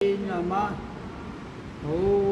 नमः। ॐ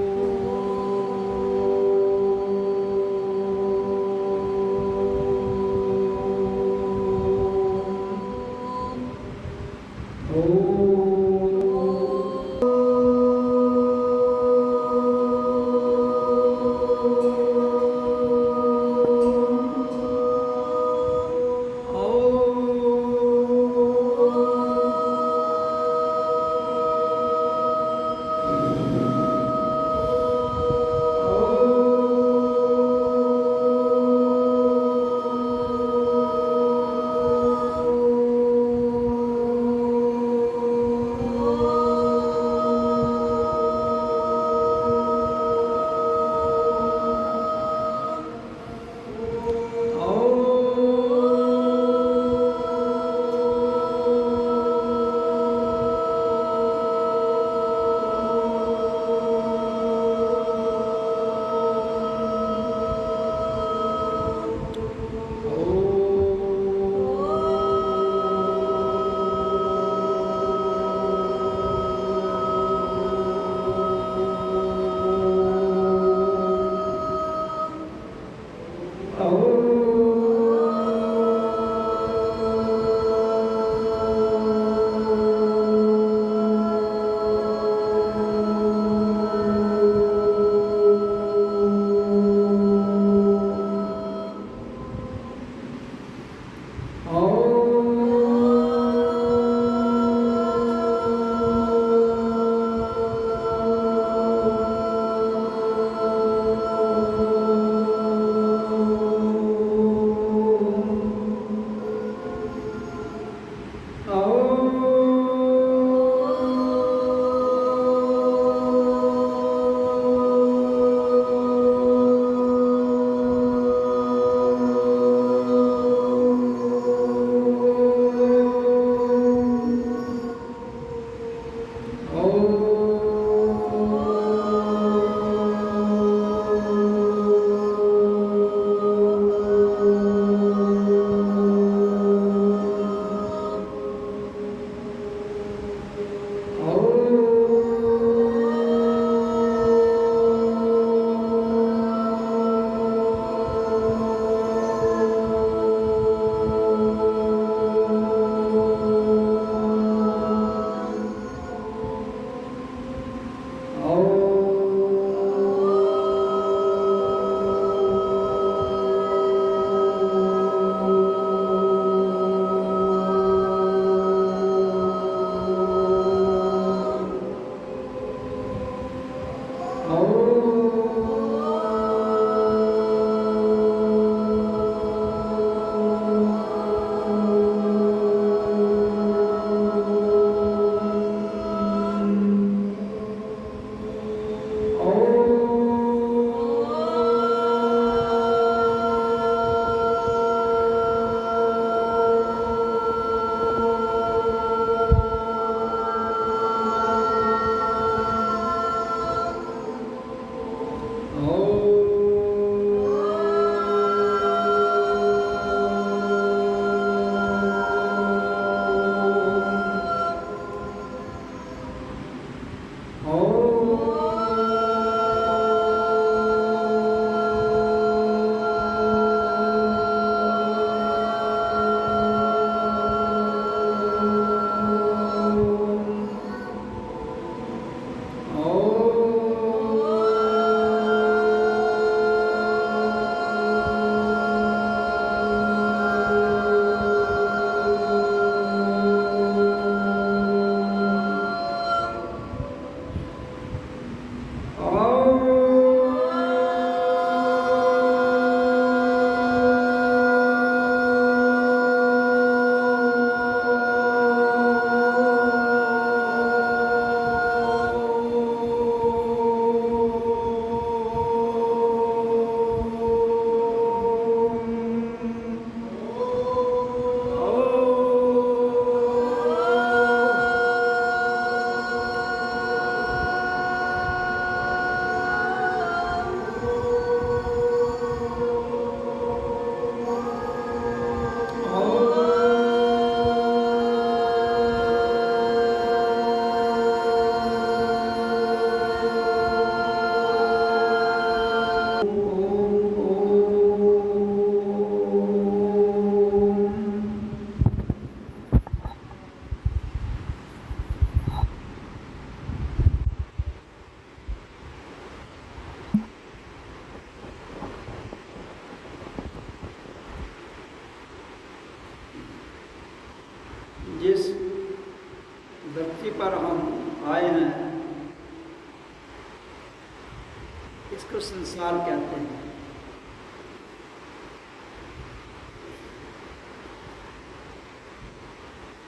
इसको संसार कहते हैं।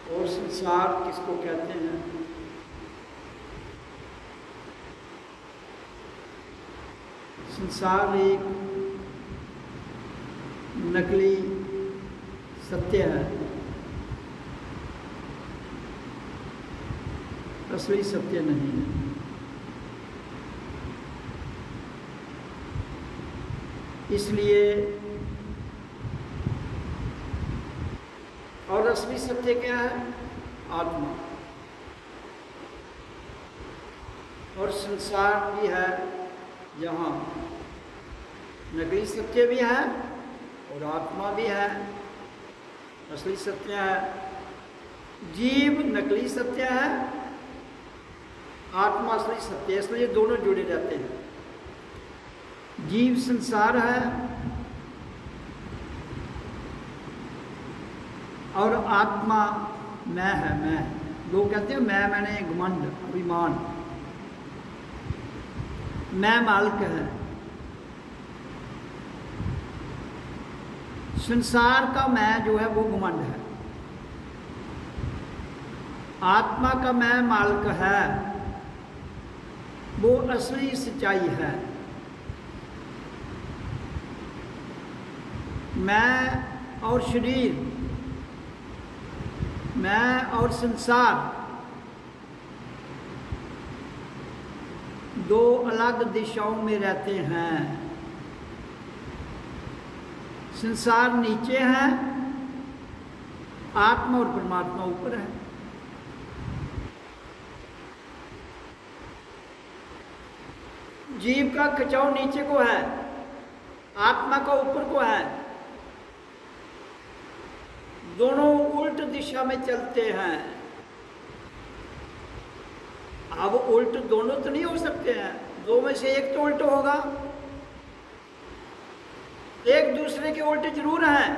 और संसार किसको कहते हैं? संसार एक नकली सत्य है, असली सत्य नहीं है। इसलिए और असली सत्य क्या है? आत्मा। और संसार भी है जहाँ नकली सत्य भी है और आत्मा भी है, असली सत्य है। जीव नकली सत्य है, आत्मा असली सत्य है, इसलिए दोनों जुड़े रहते हैं। जीव संसार है और आत्मा मैं है। मैं, लोग कहते हैं मैंने घमंड, अभिमान, मैं मालिक है। संसार का मैं जो है वो घमंड है, आत्मा का मैं मालिक है, वो असली सच्चाई है। मैं और शरीर, मैं और संसार दो अलग दिशाओं में रहते हैं। संसार नीचे है, आत्मा और परमात्मा ऊपर है। जीव का खिंचाव नीचे को है, आत्मा का ऊपर को है। दोनों उल्ट दिशा में चलते हैं। अब उल्ट दोनों तो नहीं हो सकते हैं, दो में से एक तो उल्ट होगा। एक दूसरे के उल्ट जरूर हैं,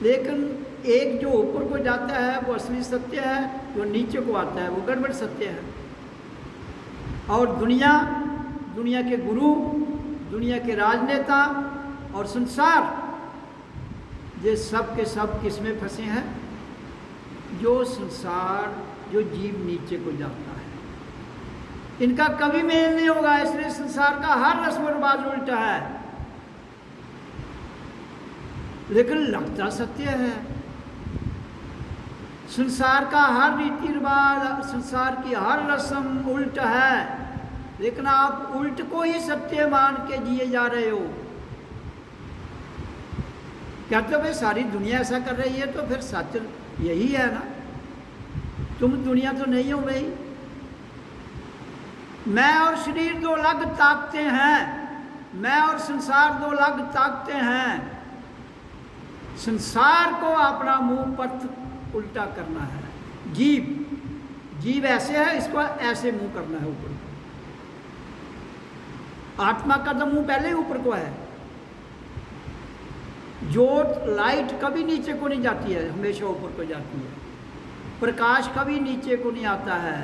लेकिन एक जो ऊपर को जाता है वो असली सत्य है, जो नीचे को आता है वो गड़बड़ सत्य है। और दुनिया के गुरु, दुनिया के राजनेता और संसार, ये सब के सब किस में फंसे हैं? जो संसार, जो जीव नीचे को जाता है, इनका कभी मेल नहीं होगा। इसलिए संसार का हर रस्म और रिवाज उल्टा है, लेकिन लगता सत्य है। संसार का हर रीति रिवाज, संसार की हर रस्म उल्ट है, लेकिन आप उल्ट को ही सत्य मान के जिए जा रहे हो। कहते हो भाई सारी दुनिया ऐसा कर रही है, तो फिर सच यही है ना, तुम दुनिया तो नहीं हो भाई। मैं और शरीर दो अलग ताकतें हैं, मैं और संसार दो अलग ताकतें हैं। संसार को अपना मुंह पथ उल्टा करना है। जीव ऐसे है, इसको ऐसे मुंह करना है ऊपर को। आत्मा का तो मुंह पहले ही ऊपर को है। ज्योत, लाइट कभी नीचे को नहीं जाती है, हमेशा ऊपर को जाती है। प्रकाश कभी नीचे को नहीं आता है,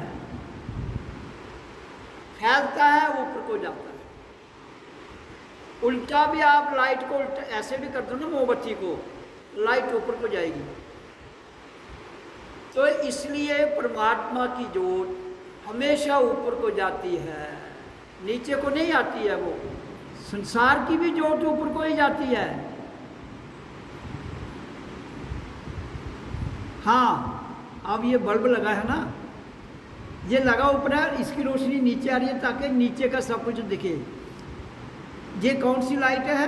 फैलता है, ऊपर को जाता है। उल्टा भी आप लाइट को उल्टा ऐसे भी कर दो ना, मोमबत्ती को, लाइट ऊपर को जाएगी। तो इसलिए परमात्मा की ज्योत हमेशा ऊपर को जाती है, नीचे को नहीं आती है। वो संसार की भी ज्योत ऊपर को ही जाती है। हाँ, अब ये बल्ब लगा है ना, ये लगा ऊपर है, इसकी रोशनी नीचे आ रही है ताकि नीचे का सब कुछ दिखे। ये कौन सी लाइट है?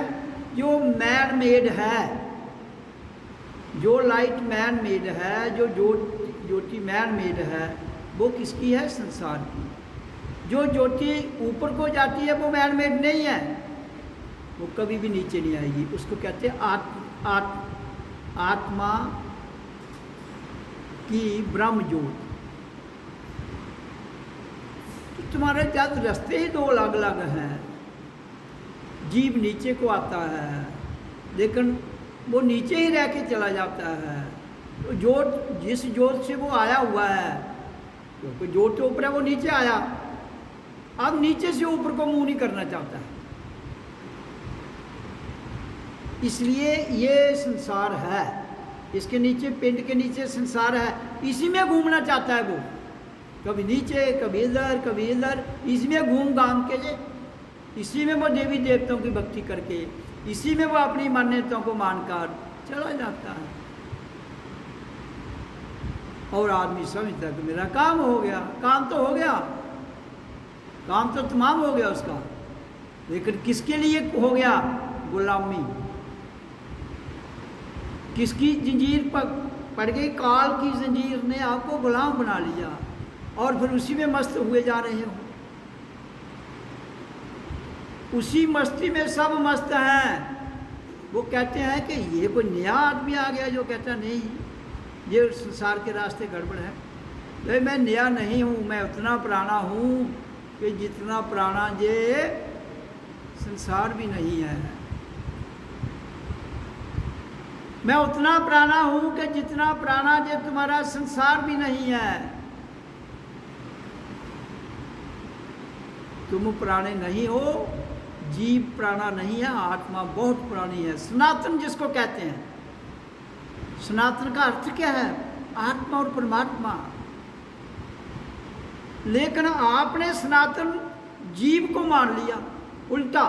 जो मैन मेड है, जो लाइट मैन मेड है, जो ज्योति मैन मेड है, वो किसकी है? संसार की। जो ज्योति ऊपर को जाती है वो मैन मेड नहीं है, वो कभी भी नीचे नहीं आएगी। उसको कहते हैं आत्मा की ब्रह्म ज्योत। तो तुम्हारे जब रास्ते ही दो अलग अलग हैं। जीव नीचे को आता है, लेकिन वो नीचे ही रह के चला जाता है। तो ज्योत, जिस ज्योत से वो आया हुआ है, क्योंकि जो तो ऊपर है वो नीचे आया, अब नीचे से ऊपर को मूव नहीं करना चाहता है। इसलिए ये संसार है, इसके नीचे, पिंड के नीचे संसार है, इसी में घूमना चाहता है वो, कभी नीचे कभी इधर कभी इधर, इसी में घूम घाम के जे, इसी में वो देवी देवताओं की भक्ति करके, इसी में वो अपनी मान्यताओं को मानकर चला जाता है। और आदमी समझता है कि मेरा काम हो गया। काम तो हो गया, काम तो तमाम हो गया उसका, लेकिन किसके लिए हो गया? गुलामी। किसकी जंजीर पर पड़ गई? काल की जंजीर ने आपको गुलाम बना लिया और फिर उसी में मस्त हुए जा रहे हो। उसी मस्ती में सब मस्त हैं। वो कहते हैं कि ये कोई नया आदमी आ गया जो कहता नहीं ये संसार के रास्ते गड़बड़ है। भाई मैं नया नहीं हूँ, मैं उतना पुराना हूँ कि जितना पुराना ये संसार भी नहीं है। मैं उतना पुराना हूँ कि जितना पुराना ये तुम्हारा संसार भी नहीं है। तुम पुराने नहीं हो, जीव पुराना नहीं है, आत्मा बहुत पुरानी है। सनातन जिसको कहते हैं, सनातन का अर्थ क्या है? आत्मा और परमात्मा। लेकिन आपने सनातन जीव को मान लिया उल्टा।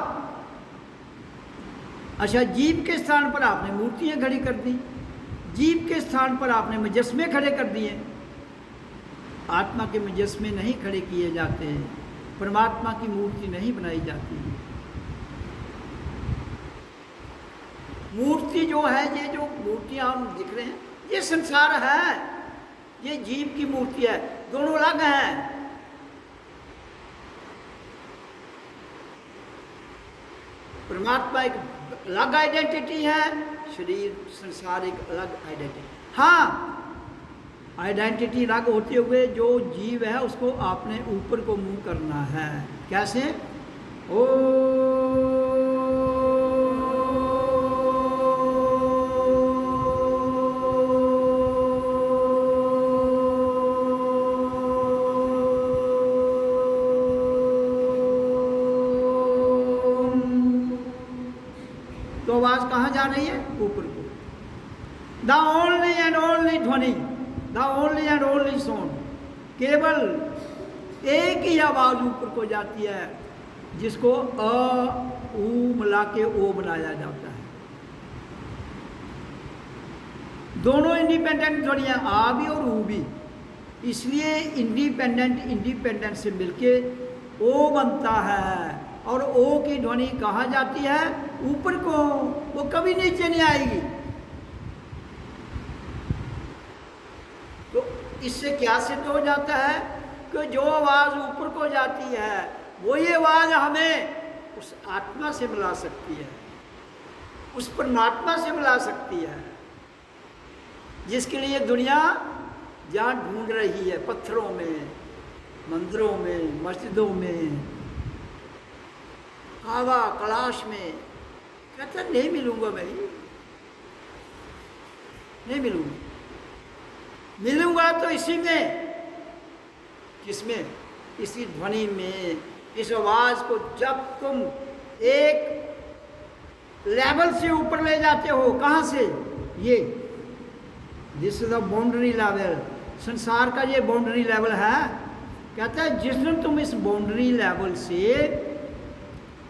अच्छा, जीव के स्थान पर आपने मूर्तियां खड़ी कर दी, जीव के स्थान पर आपने मुजस्मे खड़े कर दिए। आत्मा के मुजस्मे नहीं खड़े किए जाते हैं, परमात्मा की मूर्ति नहीं बनाई जाती। मूर्ति जो है, ये जो मूर्तियां हम दिख रहे हैं, ये संसार है, ये जीव की मूर्ति है, दोनों अलग हैं। परमात्मा एक अलग आइडेंटिटी है, शरीर संसार एक अलग आइडेंटिटी। हाँ, आइडेंटिटी अलग होते हुए जो जीव है उसको आपने ऊपर को मूव करना है। कैसे? ओ तो आवाज कहाँ जा रही है? ऊपर को। द ओनली एंड ओनली ध्वनि, the only and only sound, केवल एक ही आवाज ऊपर को जाती है जिसको अ ऊ मिला के ओ बनाया जाता है। दोनों इंडिपेंडेंट ध्वनियाँ, आ भी और ऊ भी, इसलिए इंडिपेंडेंट से मिलके ओ बनता है। और ओ की ध्वनि कहाँ जाती है? ऊपर को, वो कभी नीचे नहीं आएगी। तो इससे क्या सिद्ध हो जाता है कि जो आवाज़ ऊपर को जाती है वही आवाज़ हमें उस आत्मा से मिला सकती है, उस परमात्मा से मिला सकती है, जिसके लिए दुनिया जहाँ ढूंढ रही है, पत्थरों में, मंदिरों में, मस्जिदों में, काबा कलाश में। कहता नहीं मिलूंगा मैं, नहीं मिलूंगा। मिलूंगा तो इसी में, किसमें? इसी ध्वनि में, इस आवाज को जब तुम एक लेवल से ऊपर ले जाते हो। कहाँ से? ये this is the boundary level, संसार का ये बाउंड्री लेवल है। कहता है जिस दिन तुम इस बाउंड्री लेवल से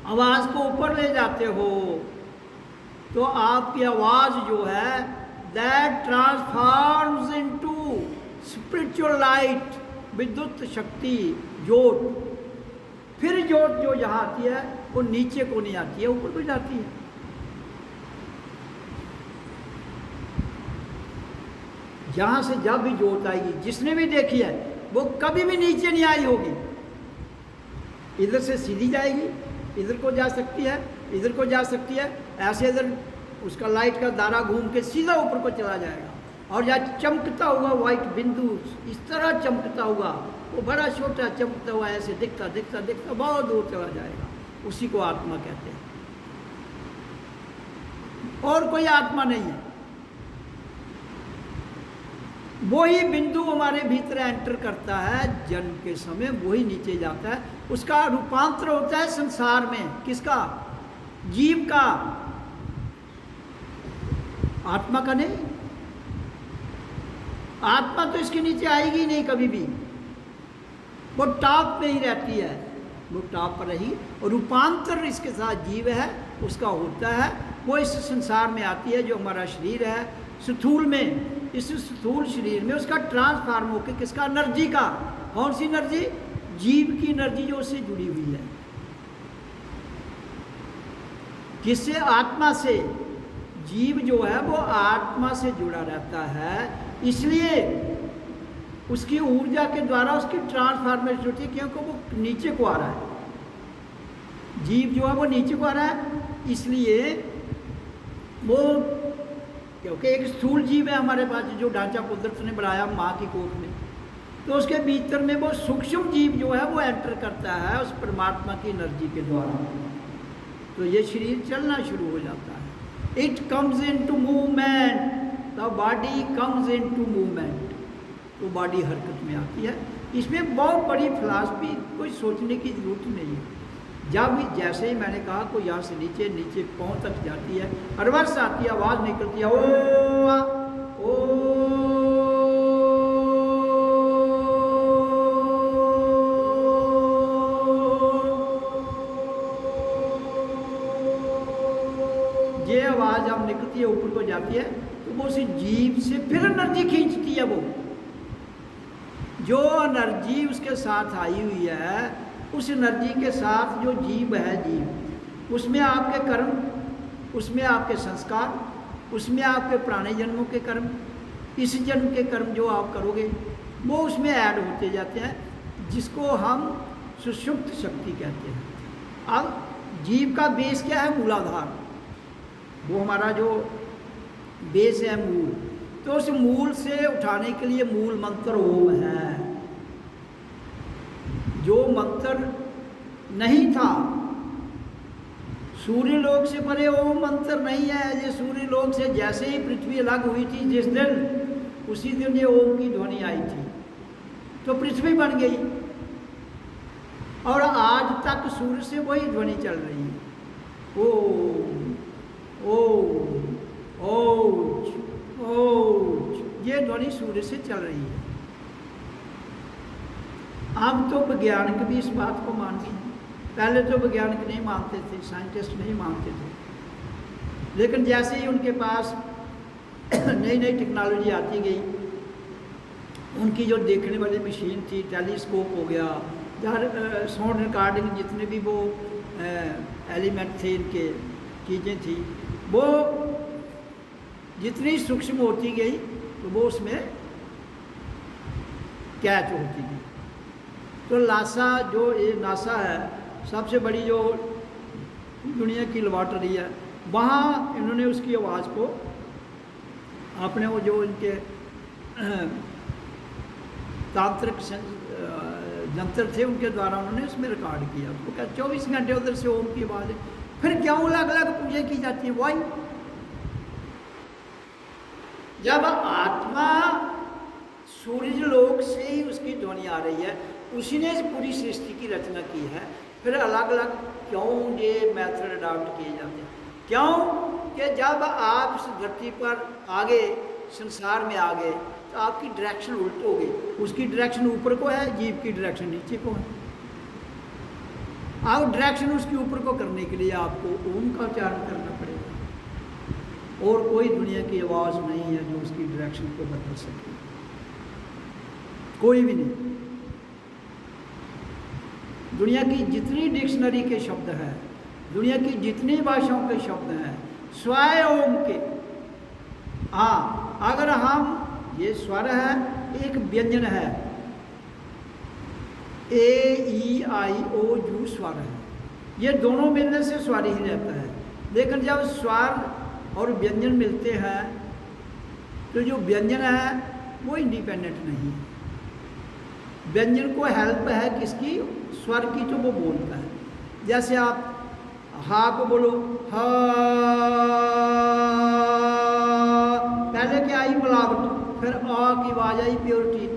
आवाज़ को ऊपर ले जाते हो तो आपकी आवाज़ जो है that transforms into spiritual light, विद्युत शक्ति, ज्योत। फिर ज्योत जो यहाँ आती है वो नीचे को नहीं आती है, ऊपर को जाती है। जहाँ से जब भी ज्योत आएगी, जिसने भी देखी है वो कभी भी नीचे नहीं आई होगी। इधर से सीधी जाएगी, इधर को जा सकती है, इधर को जा सकती है, ऐसे इधर उसका लाइट का दायरा घूम के सीधा ऊपर को चला जाएगा। और जहाँ चमकता हुआ वाइट बिंदु इस तरह चमकता हुआ, वो बड़ा छोटा चमकता हुआ ऐसे दिखता दिखता दिखता बहुत दूर चला जाएगा। उसी को आत्मा कहते हैं। और कोई आत्मा नहीं है। वही बिंदु हमारे भीतर एंटर करता है जन्म के समय, वही नीचे जाता है, उसका रूपांतर होता है संसार में। किसका? जीव का, आत्मा का नहीं। आत्मा तो इसके नीचे आएगी नहीं कभी भी, वो टॉप पे ही रहती है, वो टॉप पर रही। और रूपांतर इसके साथ जीव है उसका होता है, वो इस संसार में आती है, जो हमारा शरीर है स्थूल में, इस स्थूल शरीर में उसका ट्रांसफार्म होकर किसका? एनर्जी का। कौन सी एनर्जी? जीव की एनर्जी जो उससे जुड़ी हुई है। किससे? आत्मा से। जीव जो है वो आत्मा से जुड़ा रहता है, इसलिए उसकी ऊर्जा के द्वारा उसकी ट्रांसफॉर्मेशन होती है, क्योंकि वो नीचे को आ रहा है। जीव जो है वो नीचे को आ रहा है, इसलिए वो, क्योंकि एक स्थूल जीव है हमारे पास जो ढांचा कुदरत ने बनाया माँ की कोख में, तो उसके भीतर में वो सूक्ष्म जीव जो है वो एंटर करता है उस परमात्मा की एनर्जी के द्वारा, तो ये शरीर चलना शुरू हो जाता है। It comes into movement, the body comes into movement, तो बॉडी हरकत में आती है। इसमें बहुत बड़ी फिलॉसफी, कोई सोचने की जरूरत नहीं है। जब जैसे ही मैंने कहा कोई यहाँ से नीचे, नीचे पाँव तक जाती है, रिवर्स आती है, आवाज़ निकलती है, ओ ये आवाज़ जब निकलती है ऊपर को जाती है, तो वो उसी जीव से फिर एनर्जी खींचती है। वो जो एनर्जी उसके साथ आई हुई है, उस एनर्जी के साथ जो जीव है, जीव उसमें आपके कर्म, उसमें आपके संस्कार, उसमें आपके पुराने जन्मों के कर्म, इस जन्म के कर्म जो आप करोगे वो उसमें ऐड होते जाते हैं, जिसको हम सुषुप्त शक्ति कहते हैं। अब जीव का बेस क्या है? मूलाधार, वो हमारा जो बेस है मूल, तो उस मूल से उठाने के लिए मूल मंत्र ओम है। जो मंत्र नहीं था, सूर्य लोक से परे ओम मंत्र नहीं है। ये सूर्य लोक से जैसे ही पृथ्वी अलग हुई थी जिस दिन, उसी दिन ये ओम की ध्वनि आई थी, तो पृथ्वी बन गई, और आज तक सूर्य से वही ध्वनि चल रही है। ओम ओम ओज ओज, ये ध्वनि सूर्य से चल रही है। अब तो वैज्ञानिक भी इस बात को मान गए हैं। पहले तो वैज्ञानिक नहीं मानते थे, साइंटिस्ट नहीं मानते थे, लेकिन जैसे ही उनके पास नई नई टेक्नोलॉजी आती गई, उनकी जो देखने वाली मशीन थी, टेलीस्कोप हो गया, साउंड रिकॉर्डिंग, जितने भी वो एलिमेंट थे, इनके चीज़ें थी, वो जितनी सूक्ष्म होती गई तो वो उसमें कैच होती गई। तो नासा, जो ये नासा है, सबसे बड़ी जो दुनिया की लेबॉरेटरी है, वहाँ इन्होंने उसकी आवाज़ को अपने वो जो इनके तांत्रिक यंत्र थे उनके द्वारा उन्होंने उसमें रिकॉर्ड किया। तो क्या 24 घंटे उधर से ओम की आवाज़ है। फिर क्यों अलग अलग पूजा की जाती है? वाई, जब आत्मा सूर्य लोक से ही उसकी ध्वनि आ रही है, उसी ने पूरी सृष्टि की रचना की है, फिर अलग अलग क्यों ये मेथड अडॉप्ट किए जाते हैं? क्यों कि जब आप इस धरती पर आगे, संसार में आ गए, तो आपकी डायरेक्शन उल्ट हो गई। उसकी डायरेक्शन ऊपर को है, जीव की डायरेक्शन नीचे को है। आप डायरेक्शन उसके ऊपर को करने के लिए आपको ओम का उच्चारण करना पड़ेगा, और कोई दुनिया की आवाज़ नहीं है जो उसकी डायरेक्शन को बदल सके, कोई भी नहीं। दुनिया की जितनी डिक्शनरी के शब्द हैं, दुनिया की जितनी भाषाओं के शब्द हैं, स्वय ओम के, हाँ, अगर हम, ये स्वर है, एक व्यंजन है, A-E-I-O-U स्वर है, ये दोनों मिलने से स्वर ही रहता है। लेकिन जब स्वर और व्यंजन मिलते हैं, तो जो व्यंजन है वो इंडिपेंडेंट नहीं है। व्यंजन को हेल्प है किसकी? स्वर की, तो वो बोलता है। जैसे आप हा को बोलो, हा, पहले क्या आई? मिलावट, फिर आ की आवाज आई प्योरिटी,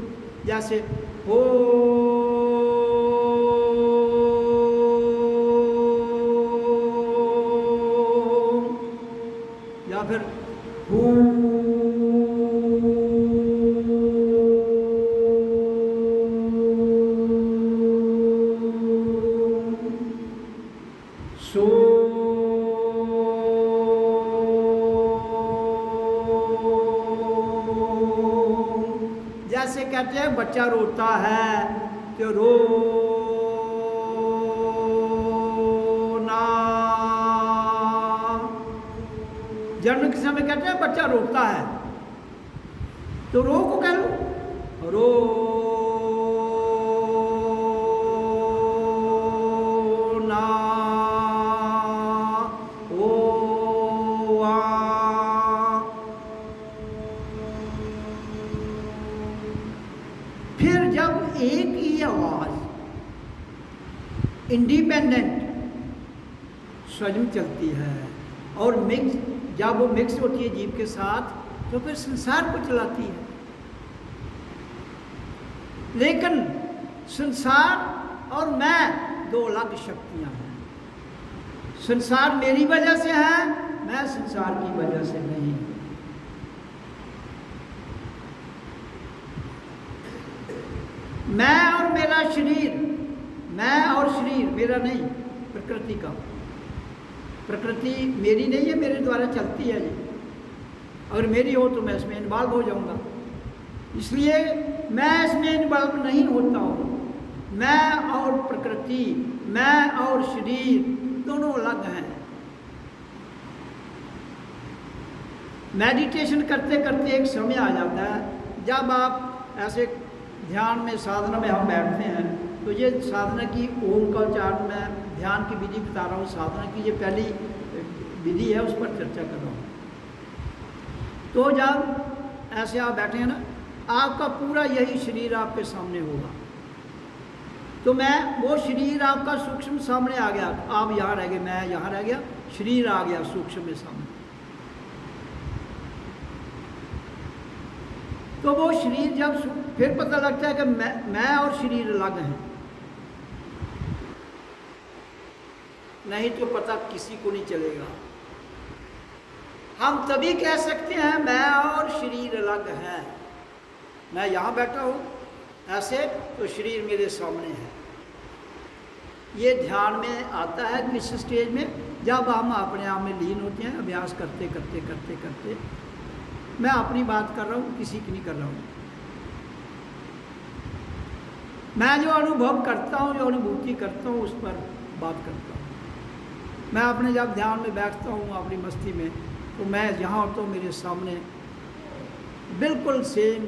जैसे हो, या फिर हू, सो, जैसे कहते हैं बच्चा रोता है तो रो ना, जन्म के समय कहते हैं बच्चा रोता है तो रो को कह लो, रो ना, ओ आ। फिर जब एक ही आवाज इंडिपेंडेंट स्वयं चलती है और मिक्स, जब वो मिक्स होती है जीव के साथ तो फिर संसार को चलाती है। लेकिन संसार और मैं दो अलग शक्तियां हैं। संसार मेरी वजह से है, मैं संसार की वजह से नहीं। मैं और मेरा शरीर, मैं और शरीर मेरा नहीं, प्रकृति का। प्रकृति मेरी नहीं है, मेरे द्वारा चलती है ये। अगर मेरी हो तो मैं इसमें इन्वॉल्व हो जाऊंगा, इसलिए मैं इसमें इन्वॉल्व नहीं होता हूँ। मैं और प्रकृति, मैं और शरीर दोनों अलग हैं। मेडिटेशन करते करते एक समय आ जाता है जब आप ऐसे ध्यान में, साधना में हम बैठते हैं तो ये साधना की ओम का उच्चारण, मैं ध्यान की विधि बता रहा हूँ। साधना की ये पहली विधि है, उस पर चर्चा कर रहा हूँ। तो जब ऐसे आप बैठे हैं ना, आपका पूरा यही शरीर आपके सामने होगा। तो मैं, वो शरीर आपका सूक्ष्म सामने आ गया, आप यहाँ रह गए, मैं यहाँ रह गया, शरीर आ गया सूक्ष्म में सामने। तो वो शरीर जब, फिर पता लगता है कि मैं और शरीर अलग हैं। नहीं तो पता किसी को नहीं चलेगा। हम तभी कह सकते हैं मैं और शरीर अलग है। मैं यहाँ बैठा हूँ ऐसे, तो शरीर मेरे सामने है। ये ध्यान में आता है किस स्टेज में, जब हम अपने आप में लीन होते हैं, अभ्यास करते करते करते करते। मैं अपनी बात कर रहा हूँ, किसी की नहीं कर रहा हूँ। मैं जो अनुभव करता हूँ, जो अनुभूति करता हूँ, उस पर बात करता हूँ। मैं अपने जब ध्यान में बैठता हूँ अपनी मस्ती में, तो मैं जहाँ होता हूँ मेरे सामने बिल्कुल सेम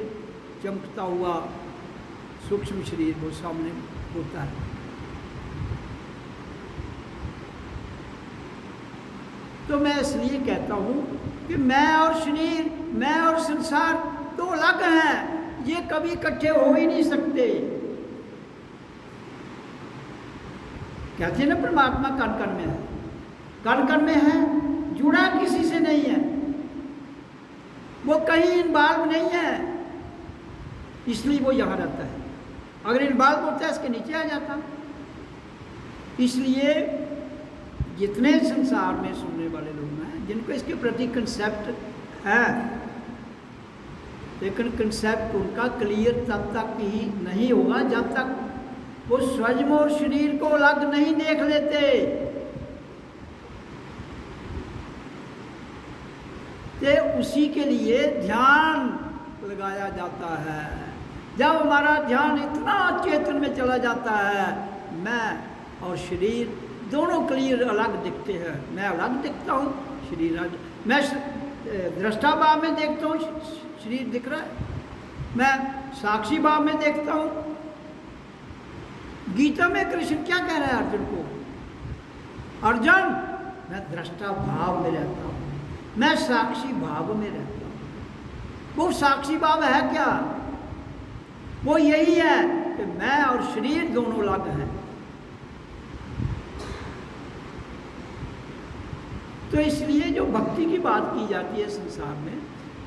चमकता हुआ सूक्ष्म शरीर वो सामने होता है। तो मैं इसलिए कहता हूँ कि मैं और शरीर, मैं और संसार दो अलग हैं। ये कभी इकट्ठे हो ही नहीं सकते। कहते हैं ना, परमात्मा कण कण में है, कण कण में है, जुड़ा किसी से नहीं है, वो कहीं इन्वॉल्व नहीं है, इसलिए वो यहाँ रहता है। अगर इन्वॉल्व होता है इसके नीचे आ जाता। इसलिए जितने संसार में सुनने वाले लोग हैं जिनको इसके प्रति कंसेप्ट है, लेकिन कंसेप्ट उनका क्लियर तब तक ही नहीं होगा जब तक वो स्वयं और शरीर को अलग नहीं देख लेते। तो उसी के लिए ध्यान लगाया जाता है। जब हमारा ध्यान इतना चेतन में चला जाता है, मैं और शरीर दोनों क्लियर अलग दिखते हैं। मैं अलग दिखता हूँ, शरीर अलग। मैं दृष्टा भाव में देखता हूँ, शरीर दिख रहा है। मैं साक्षी भाव में देखता हूँ। गीता में कृष्ण क्या कह रहा है अर्जुन को? अर्जुन, मैं दृष्टा भाव में रहता हूँ, मैं साक्षी भाव में रहता हूँ। वो साक्षी भाव है क्या? वो यही है कि मैं और शरीर दोनों अलग हैं। तो इसलिए जो भक्ति की बात की जाती है संसार में,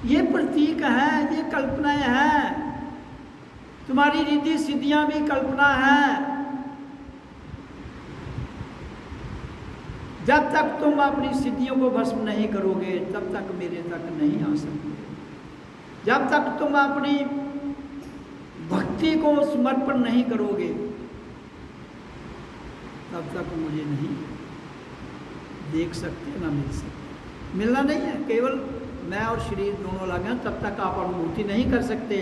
ये प्रतीक हैं, ये कल्पनाएं हैं। तुम्हारी रिद्धि सिद्धियां भी कल्पना है। जब तक तुम अपनी सिद्धियों को भस्म नहीं करोगे तब तक मेरे तक नहीं आ सकते। जब तक तुम अपनी भक्ति को समर्पण नहीं करोगे तब तक मुझे नहीं देख सकते, ना मिल सकते। मिलना नहीं है, केवल मैं और शरीर दोनों लगे हैं, तब तक आप अनुभूति नहीं कर सकते।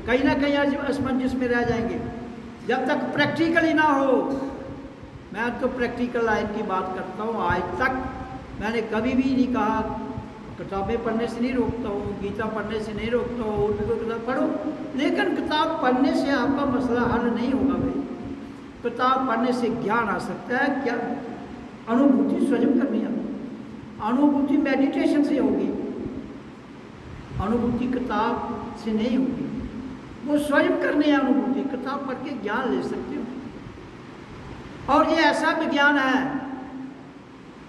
कहीं ना कहीं असमंजस में रह जाएंगे जब तक प्रैक्टिकली ना हो। मैं तो प्रैक्टिकल लाइन की बात करता हूँ। आज तक मैंने कभी भी नहीं कहा, किताबें पढ़ने से नहीं रोकता हूँ, गीता पढ़ने से नहीं रोकता हूँ, और भी कोई किताब पढ़ो, लेकिन किताब पढ़ने से आपका मसला हल नहीं होगा भाई। किताब पढ़ने से ज्ञान आ सकता है, क्या अनुभूति स्वयं करनी है। अनुभूति मेडिटेशन से होगी, अनुभूति किताब से नहीं होगी, वो स्वयं करनी है अनुभूति। किताब पढ़ के ज्ञान ले सकते हो। और ये ऐसा विज्ञान है,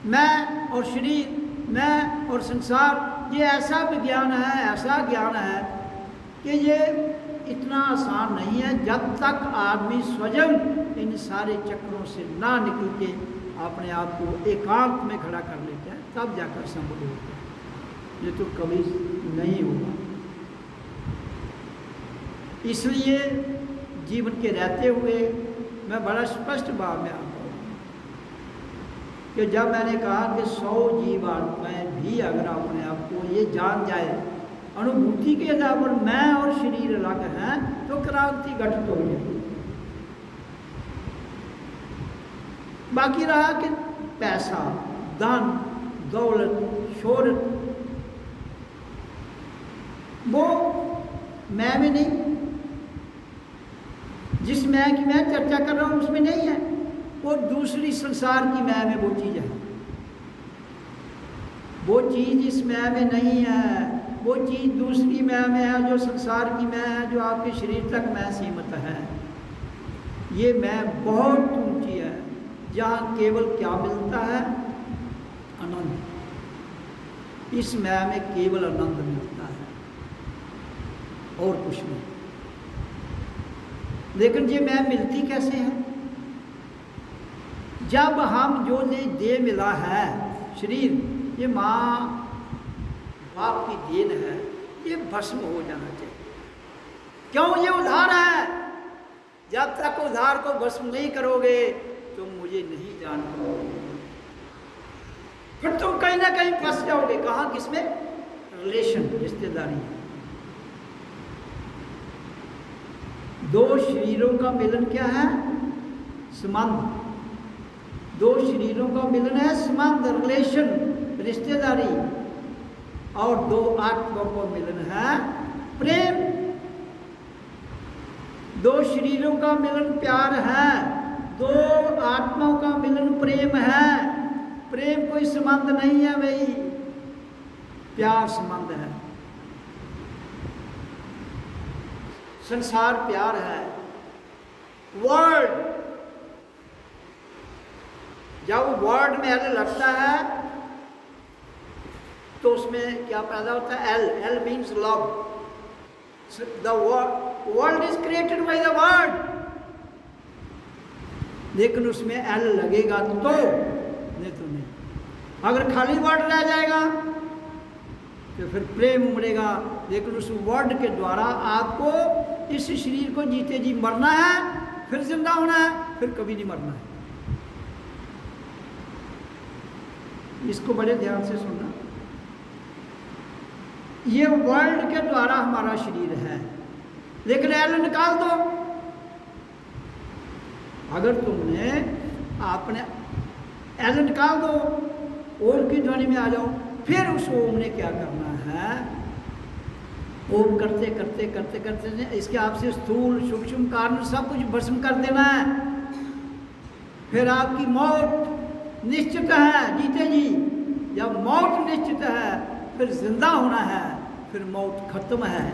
मैं और शरीर, मैं और संसार, ये ऐसा विज्ञान है, ऐसा ज्ञान है कि ये इतना आसान नहीं है जब तक आदमी स्वयं इन सारे चक्रों से ना निकल के अपने आप को एकांत में खड़ा कर लेता है, तब जाकर संभव होता है। ये तो कभी नहीं होगा। इसलिए जीवन के रहते हुए मैं बड़ा स्पष्ट भाव में आता हूँ कि जब मैंने कहा कि 100 जीवात्माएं भी अगर अपने आप को ये जान जाए अनुभूति के आधार पर मैं और शरीर अलग हैं, तो क्रांति घटित हो जाएगी। बाकी रहा कि पैसा, धन, दौलत, शोहरत, वो मैं में नहीं। जिस मैं की मैं चर्चा कर रहा हूँ उसमें नहीं है, वो दूसरी संसार की मैं में वो चीज़ है। वो चीज़ इस मैं में नहीं है, वो चीज़ दूसरी मैं में है, जो संसार की मैं है, जो आपके शरीर तक मैं सीमित है। ये मैं बहुत ऊंची है, जहाँ केवल क्या मिलता है? आनंद। इस मैं में केवल आनंद मिलता है और कुछ नहीं। लेकिन ये मैं मिलती कैसे है? जब हम जो ये देह मिला है, शरीर, ये माँ बाप की देन है, ये भस्म हो जाना चाहिए। क्यों? ये उधार है। जब तक उधार को भस्म नहीं करोगे तो मुझे नहीं जान पाओगे, फिर तुम कहीं ना कहीं फंस जाओगे। कहाँ? किसमें? रिलेशन, रिश्तेदारी। दो शरीरों का मिलन क्या है? संबंध। दो शरीरों का मिलन है संबंध, रिलेशन, रिश्तेदारी। और दो आत्माओं का मिलन है प्रेम। दो शरीरों का मिलन प्यार है, दो आत्माओं का मिलन प्रेम है। प्रेम कोई संबंध नहीं है भाई, प्यार संबंध है। संसार प्यार है। वर्ड, जब वर्ड में एल लगता है तो उसमें क्या पैदा होता है? L. L means love. The world is created by the word. लेकिन उसमें एल लगेगा तो, नहीं तो नहीं। अगर खाली वर्ड रह जाएगा तो फिर प्रेम उमड़ेगा। लेकिन उस वर्ड के द्वारा आपको इस शरीर को जीते जी मरना है, फिर जिंदा होना है, फिर कभी नहीं मरना है। इसको बड़े ध्यान से सुनना। ये वर्ल्ड के द्वारा हमारा शरीर है, लेकिन एल निकाल दो। अगर तुमने आपने एल निकाल दो, ओम की ध्वनि में आ जाओ, फिर उस ओम ने क्या करना है? ओम करते करते करते करते इसके आपसे स्थूल सूक्ष्म कारण सब कुछ भस्म कर देना है। फिर आपकी मौत निश्चित है जीते जी। जब मौत निश्चित है फिर जिंदा होना है, फिर मौत खत्म है।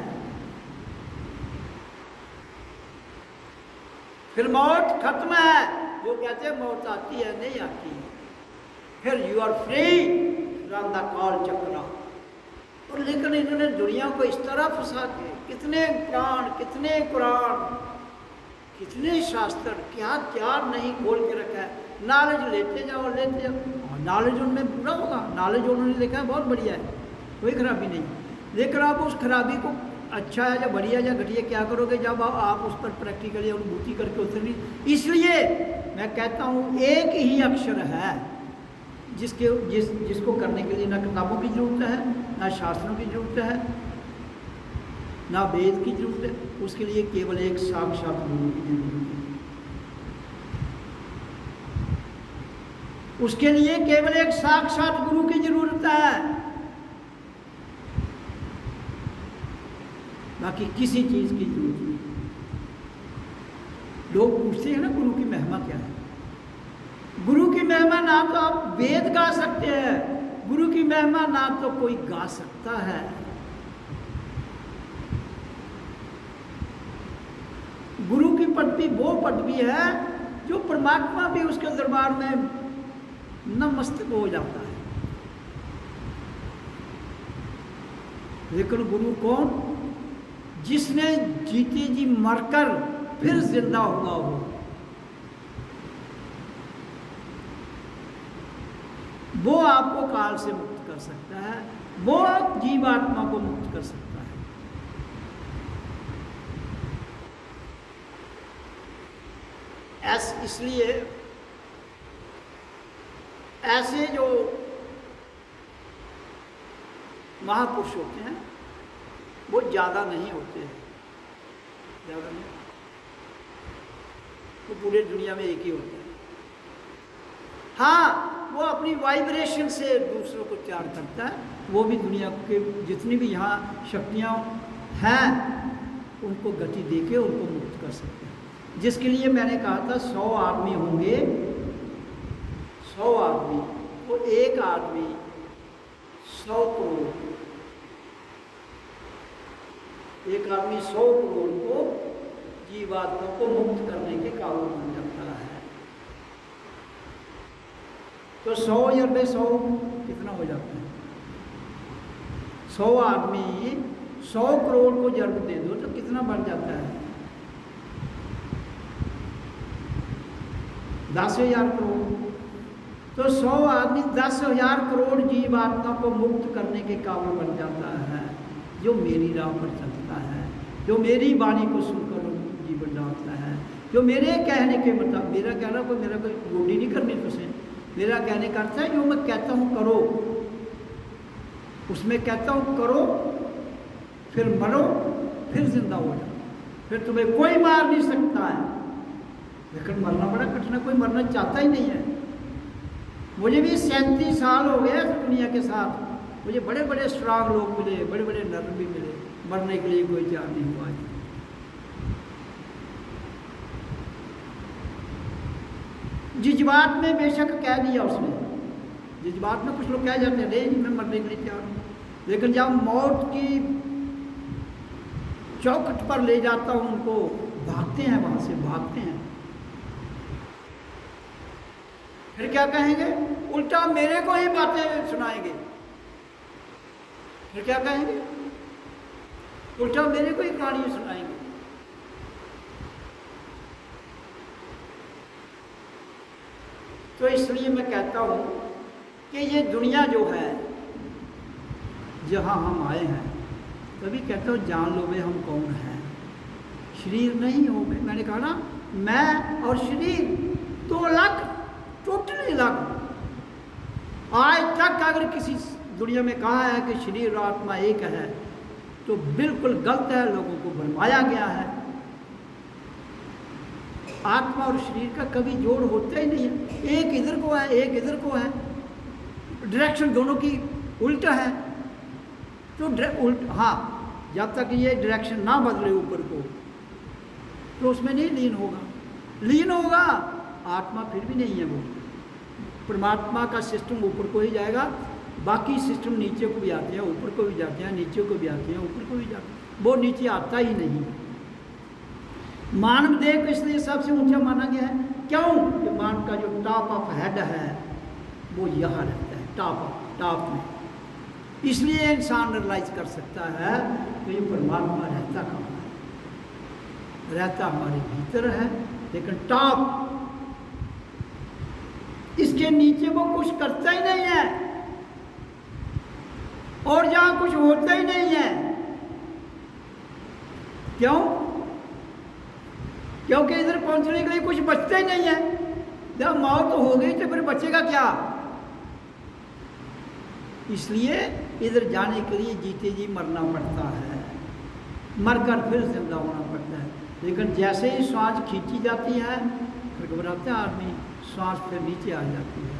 फिर मौत खत्म है। वो कहते हैं मौत आती है, नहीं आती है। फिर you are free from the कॉल चक्र। और लेकिन इन्होंने दुनिया को इस तरह फंसा के कितने प्राण, कितने कुरान, कितने शास्त्र, क्या क्या नहीं खोल के रखा है। नॉलेज लेते जाओ लेते जाओ, और नॉलेज उनमें पूरा होगा। नॉलेज उन्होंने लिखा है बहुत बढ़िया है, कोई खराबी नहीं। लेकिन आप उस खराबी को अच्छा है या बढ़िया या घटिया क्या करोगे जब आप उस पर प्रैक्टिकली अनुभूति करके उतरनी। इसलिए मैं कहता हूँ एक ही अक्षर है जिसको करने के लिए ना किताबों की जरूरत है, ना शास्त्रों की जरूरत है, ना वेद की जरूरत है। उसके लिए केवल एक साक्षात गुरु की जरूरत है। उसके लिए केवल एक साक्षात गुरु की जरूरत है, बाकी किसी चीज की जरूरत नहीं। लोग पूछते हैं ना गुरु की महिमा क्या है। गुरु की महिमा ना तो आप वेद गा सकते हैं, गुरु की महिमा ना तो कोई गा सकता है। गुरु की पदवी वो पदवी है जो परमात्मा भी उसके दरबार में नतमस्तक हो जाता है। लेकिन गुरु कौन? जिसने जीते जी मरकर फिर जिंदा हुआ हो। वो आपको काल से मुक्त कर सकता है, वो जीवात्मा को मुक्त कर सकता है। इसलिए ऐसे जो महापुरुष होते हैं वो ज़्यादा नहीं होते हैं, ज़्यादा नहीं, वो पूरे दुनिया में एक ही होते हैं। हाँ, वो अपनी वाइब्रेशन से दूसरों को तैयार करता है। वो भी दुनिया के जितनी भी यहाँ शक्तियाँ हैं उनको गति देके उनको मुक्त कर सकते हैं। जिसके लिए मैंने कहा था 100 आदमी होंगे, 100 आदमी, वो एक आदमी 100 करोड़, एक आदमी 100 करोड़ को जीवात्मा को मुक्त करने के काबिल बन जाता है। तो 100 जब 100 कितना हो जाता है? 100 आदमी 100 करोड़ को जन्म दे दो तो कितना बन जाता है? 10,000 करोड़। तो 100 आदमी 10,000 करोड़ जीवात्मा को मुक्त करने के काबिल बन जाता है, जो मेरी राह पर चलता है, जो मेरी वाणी को सुनकर जीवन डालता है, जो मेरे कहने के मतलब, मेरा कहना कोई गोडी नहीं करनी तुझे, मेरा कहने का अर्थ है जो मैं कहता हूँ करो, उसमें कहता हूँ करो, फिर मरो, फिर जिंदा हो जाओ, फिर तुम्हें कोई मार नहीं सकता है। लेकिन मरना बड़ा कठिन है, कोई मरना चाहता ही नहीं है। मुझे भी 37 साल हो गए दुनिया के साथ, मुझे बड़े बड़े स्ट्रांग लोग मिले, बड़े बड़े नर भी मिले, मरने के लिए कोई तैयार नहीं हुआ। जज्बात में बेशक कह दिया उसने, जज्बात में कुछ लोग कह जाते हैं नहीं मैं मरने के लिए तैयार हूँ, लेकिन जब मौत की चौखट पर ले जाता हूँ उनको, भागते हैं, वहाँ से भागते हैं। फिर क्या कहेंगे? उल्टा मेरे को ही बातें सुनाएंगे। फिर क्या कहेंगे? उल्टा मेरे को ही कहानी सुनाएंगे। तो इसलिए मैं कहता हूँ कि ये दुनिया जो है जहाँ हम आए हैं, तभी कहता हूँ जान लो वे हम कौन हैं। शरीर नहीं हो गए, मैंने कहा ना, मैं और शरीर 2 लाख टोटली अलग। आज तक अगर किसी दुनिया में कहा है कि शरीर और आत्मा एक है तो बिल्कुल गलत है, लोगों को भरमाया गया है। आत्मा और शरीर का कभी जोड़ होता ही नहीं है, एक इधर को है एक इधर को है, डायरेक्शन दोनों की उल्टा है। तो हाँ, जब तक ये डायरेक्शन ना बदले ऊपर को तो उसमें नहीं लीन होगा। लीन होगा आत्मा फिर भी नहीं है, वो परमात्मा का सिस्टम ऊपर को ही जाएगा, बाकी सिस्टम नीचे को भी आते हैं, ऊपर को भी जाते हैं, नीचे को भी आते हैं, ऊपर को भी जाते हैं, वो नीचे आता ही नहीं है। मानव देह को इसलिए सबसे ऊंचा माना गया है, क्यों कि मानव का जो टॉप ऑफ हेड है वो यहाँ रहता है, टॉप में। इसलिए इंसान रियलाइज कर सकता है कि ये परमात्मा रहता कहाँ है। रहता हमारे भीतर है, लेकिन टॉप इसके नीचे वो कुछ करता ही नहीं है, और जहां कुछ होता ही नहीं है। क्यों? क्योंकि इधर पहुंचने के लिए कुछ बचता ही नहीं है। जब मौत तो हो गई तो फिर बचेगा क्या? इसलिए इधर जाने के लिए जीते जी मरना पड़ता है, मरकर फिर जिंदा होना पड़ता है। लेकिन जैसे ही सांस खींची जाती है फिर घबराता है आदमी, सांस फिर नीचे आ जाती है।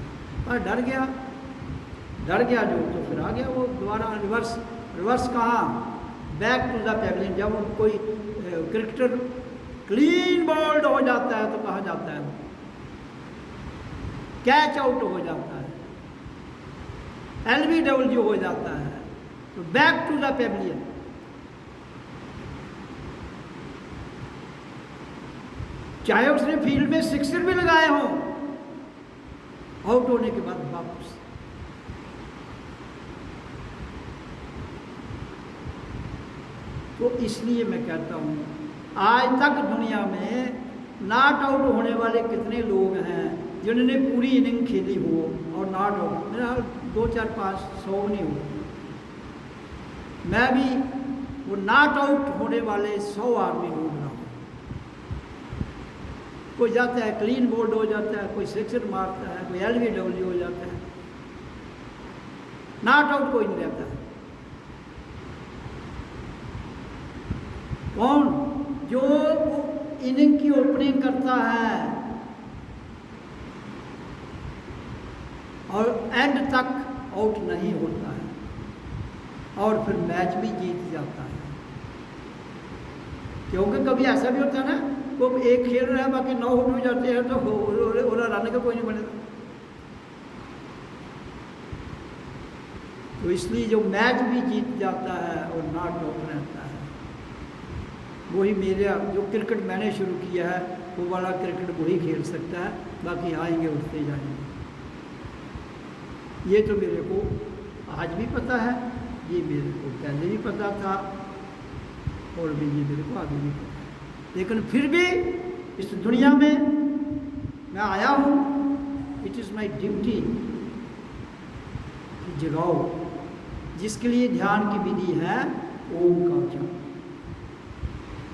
पर डर गया जो तो फिर आ गया वो दोबारा रिवर्स कहाँ? Back to the pavilion. जब कोई क्रिकेटर क्लीन बॉल्ड हो जाता है तो कहाँ जाता है? कैच आउट हो जाता है, LBW हो जाता है, तो बैक टू द पैवेलियन। चाहे उसने फील्ड में सिक्सर भी लगाए हों, आउट होने के बाद वापस। तो इसलिए मैं कहता हूँ आज तक दुनिया में नॉट आउट होने वाले कितने लोग हैं जिन्होंने पूरी इनिंग खेली हो और नॉट आउट, मेरा 2, 4, 5, 100 नहीं हो। मैं भी वो नॉट आउट होने वाले 100 आदमी ढूंढ रहा हूँ। कोई जाता है क्लीन बोल्ड हो जाता है, कोई सिक्सर मारता है, कोई LBW हो जाता है, नॉट आउट कोई नहीं रहता है। कौन? जो इनिंग की ओपनिंग करता है और एंड तक आउट नहीं होता है और फिर मैच भी जीत जाता है। क्योंकि कभी ऐसा भी होता है ना, वो एक खेल रहा है बाकी 9 आउट हो जाते हैं तो रन का कोई नहीं बनेगा। तो इसलिए जो मैच भी जीत जाता है और नॉट आउट रहता है, वही मेरा जो क्रिकेट मैंने शुरू किया है वो वाला क्रिकेट वही खेल सकता है, बाकी आएंगे उठते जाएंगे। ये तो मेरे को आज भी पता है, ये मेरे को पहले भी पता था और भी ये मेरे को आगे भी पता है। लेकिन फिर भी इस दुनिया में मैं आया हूँ, इट इज़ माई ड्यूटी कि जगाओ। जिसके लिए ध्यान की विधि है ओम का जाप,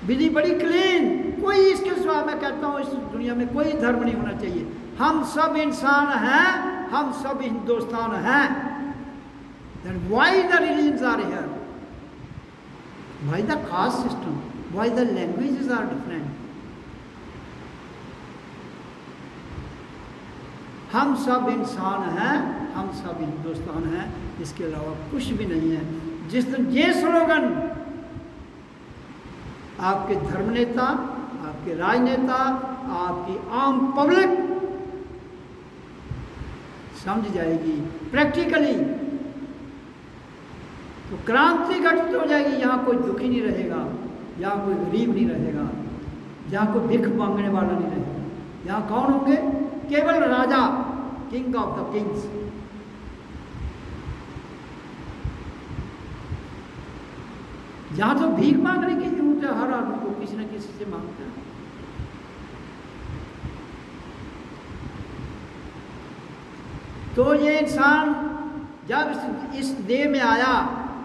विधि बड़ी क्लीन। कोई इसके सिवा मैं कहता हूँ इस दुनिया में कोई धर्म नहीं होना चाहिए। हम सब इंसान हैं, हम सब हिंदुस्तान हैं। Then why the religions are here? Why the caste system? Why the languages are different? हम सब इंसान हैं, हम सब हिंदुस्तान हैं, इसके अलावा कुछ भी नहीं है। जिस दिन ये स्लोगन आपके धर्म नेता, आपके राजनेता, आपकी आम पब्लिक समझ जाएगी प्रैक्टिकली, तो क्रांति घटित हो जाएगी। यहाँ कोई दुखी नहीं रहेगा, यहाँ कोई गरीब नहीं रहेगा, यहाँ कोई भिख मांगने वाला नहीं रहेगा। यहाँ कौन होंगे? केवल राजा, किंग ऑफ द किंग्स। यहाँ तो भीख मांगने की जरूरत है, हर आदमी को किसी न किसी से मांगता है। तो ये इंसान जब इस देह में आया,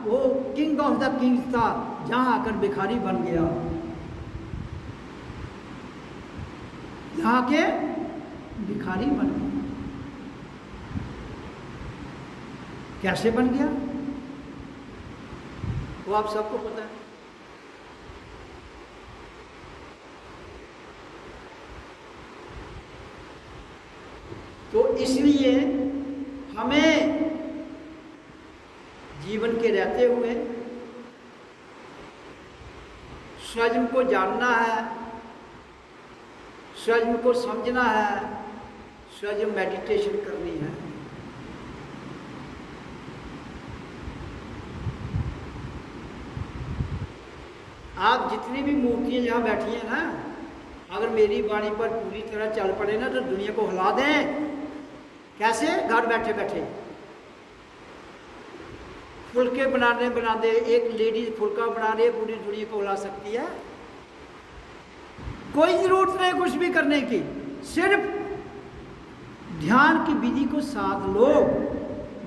वो किंग ऑफ द किंग्स था, जहां आकर भिखारी बन गया। यहाँ के भिखारी बन गया। कैसे बन गया वो आप सबको पता है। तो इसलिए हमें जीवन के रहते हुए स्वयं को जानना है, स्वयं को समझना है, स्वयं मेडिटेशन करनी है। आप जितनी भी मूर्तियां यहाँ बैठी हैं ना, अगर मेरी वाणी पर पूरी तरह चल पड़े ना तो दुनिया को हिला दें। कैसे? घर बैठे बैठे फुलके बनाते एक लेडीज फुलका बना रही है, पूरी दुनिया को हिला सकती है? कोई जरूरत नहीं कुछ भी करने की, सिर्फ ध्यान की विधि को साध लो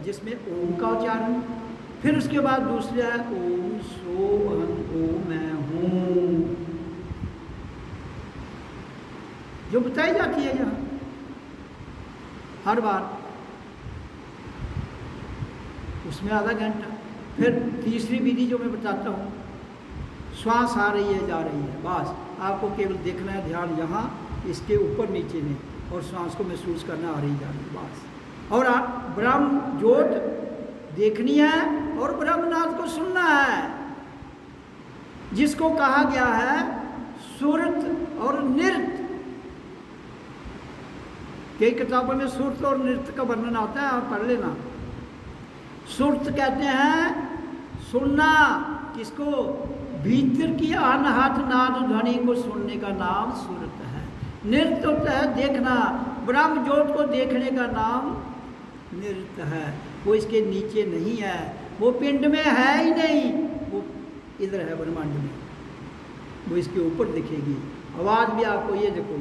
जिसमें ओम का उच्चारण, फिर उसके बाद दूसरा है ओम सो अहम ओम मैं हूं, जो बताई जाती है यहाँ हर बार, उसमें आधा घंटा। फिर तीसरी विधि जो मैं बताता हूँ, श्वास आ रही है जा रही है, बस आपको केवल देखना है ध्यान यहाँ इसके ऊपर नीचे में, और श्वास को महसूस करना आ रही जा रही है बस। और ब्रह्म ज्योत देखनी है और ब्रह्मनाथ को सुनना है, जिसको कहा गया है सुरत और नृत्य। कई किताबों में सुरत और नृत्य का वर्णन आता है, आप पढ़ लेना। सुरत कहते हैं सुनना, किसको? भीतर की अनहद नाद ध्वनि को सुनने का नाम सुरत है। नृत्य होता है देखना, ब्रह्म ज्योत को देखने का नाम नृत्य है। वो इसके नीचे नहीं है, वो पिंड में है ही नहीं, वो इधर है ब्रह्मांड में, वो इसके ऊपर दिखेगी। आवाज़ भी आपको ये देखो,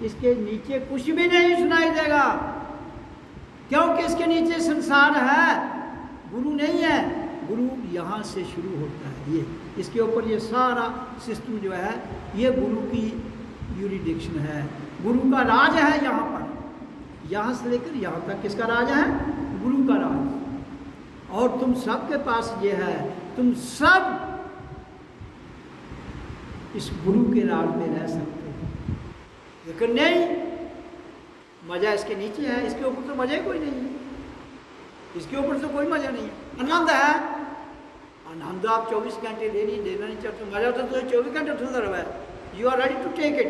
इसके नीचे कुछ भी नहीं सुनाई देगा, क्योंकि इसके नीचे संसार है, गुरु नहीं है। गुरु यहाँ से शुरू होता है, ये इसके ऊपर ये सारा सिस्टम जो है ये गुरु की यूरिडिक्शन है, गुरु का राज है यहाँ पर, यहाँ से लेकर यहाँ तक किसका राज है? गुरु का राज। और तुम सबके पास ये है, तुम सब इस गुरु के राज में रह सकते हो, लेकिन नहीं, मजा इसके नीचे है, इसके ऊपर तो मजा ही कोई नहीं है, इसके ऊपर तो कोई मजा नहीं है। आनंद है, आनंद आप 24 घंटे लेना नहीं चाहते, मजा तो 24 घंटे ठुलता रहा है। You are ready to take it,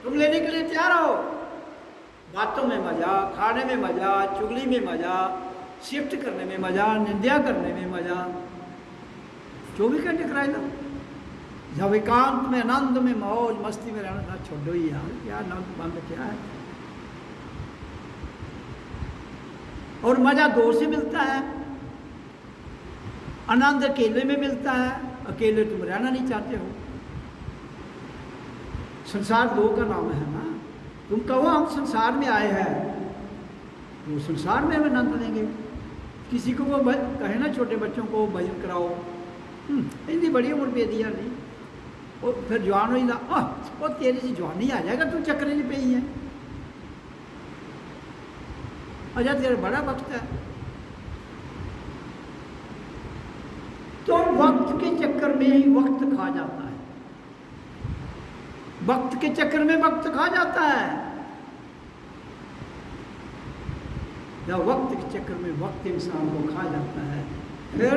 तुम लेने के लिए तैयार हो। बातों में मजा, खाने में मजा, चुगली में मजा, शिफ्ट करने में मजा, निंदा करने में मजा, 24 घंटे कराए लो। जब एकांत में आनंद में मौज मस्ती में रहना, छोड़ो ही यार, क्या आनंद बंद क्या है। और मजा दो से मिलता है, आनंद अकेले में मिलता है, अकेले तुम रहना नहीं चाहते हो। संसार दो का नाम है ना, तुम कहो हम संसार में आए हैं, वो संसार में हम आनंद लेंगे। किसी को वो कहे ना छोटे बच्चों को भजन कराओ, इतनी बड़ी उम्र पे दिया नहीं, और फिर जवान हो जाता, वो तेरी सी जवानी आ जाएगा, तू चक्कर नहीं पे ही है, अच्छा तेरा बड़ा वक्त है। तो वक्त के चक्कर में ही वक्त खा जाता है, वक्त के चक्कर में वक्त खा जाता है, या वक्त के चक्कर में वक्त इंसान को खा जाता है। फिर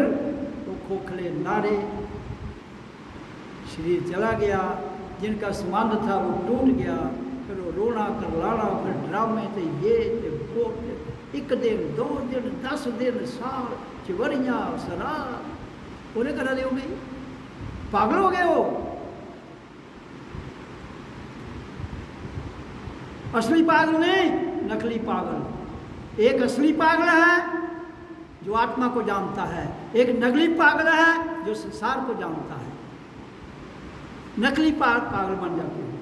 वो खोखले नारे, शरीर चला गया, जिनका संबंध था वो टूट गया, फिर वो रोना करलाना, फिर ड्रामे थे, ये थे वो थे, 1 दिन 2 दिन 10 दिन साल, चिवरियाँ शराब पूरे करा रहे हो गई, पागल हो गए हो। असली पागल नहीं, नकली पागल। एक असली पागल है जो आत्मा को जानता है, एक नकली पागल है जो संसार को जानता है। नकली पागल बन जाते हैं।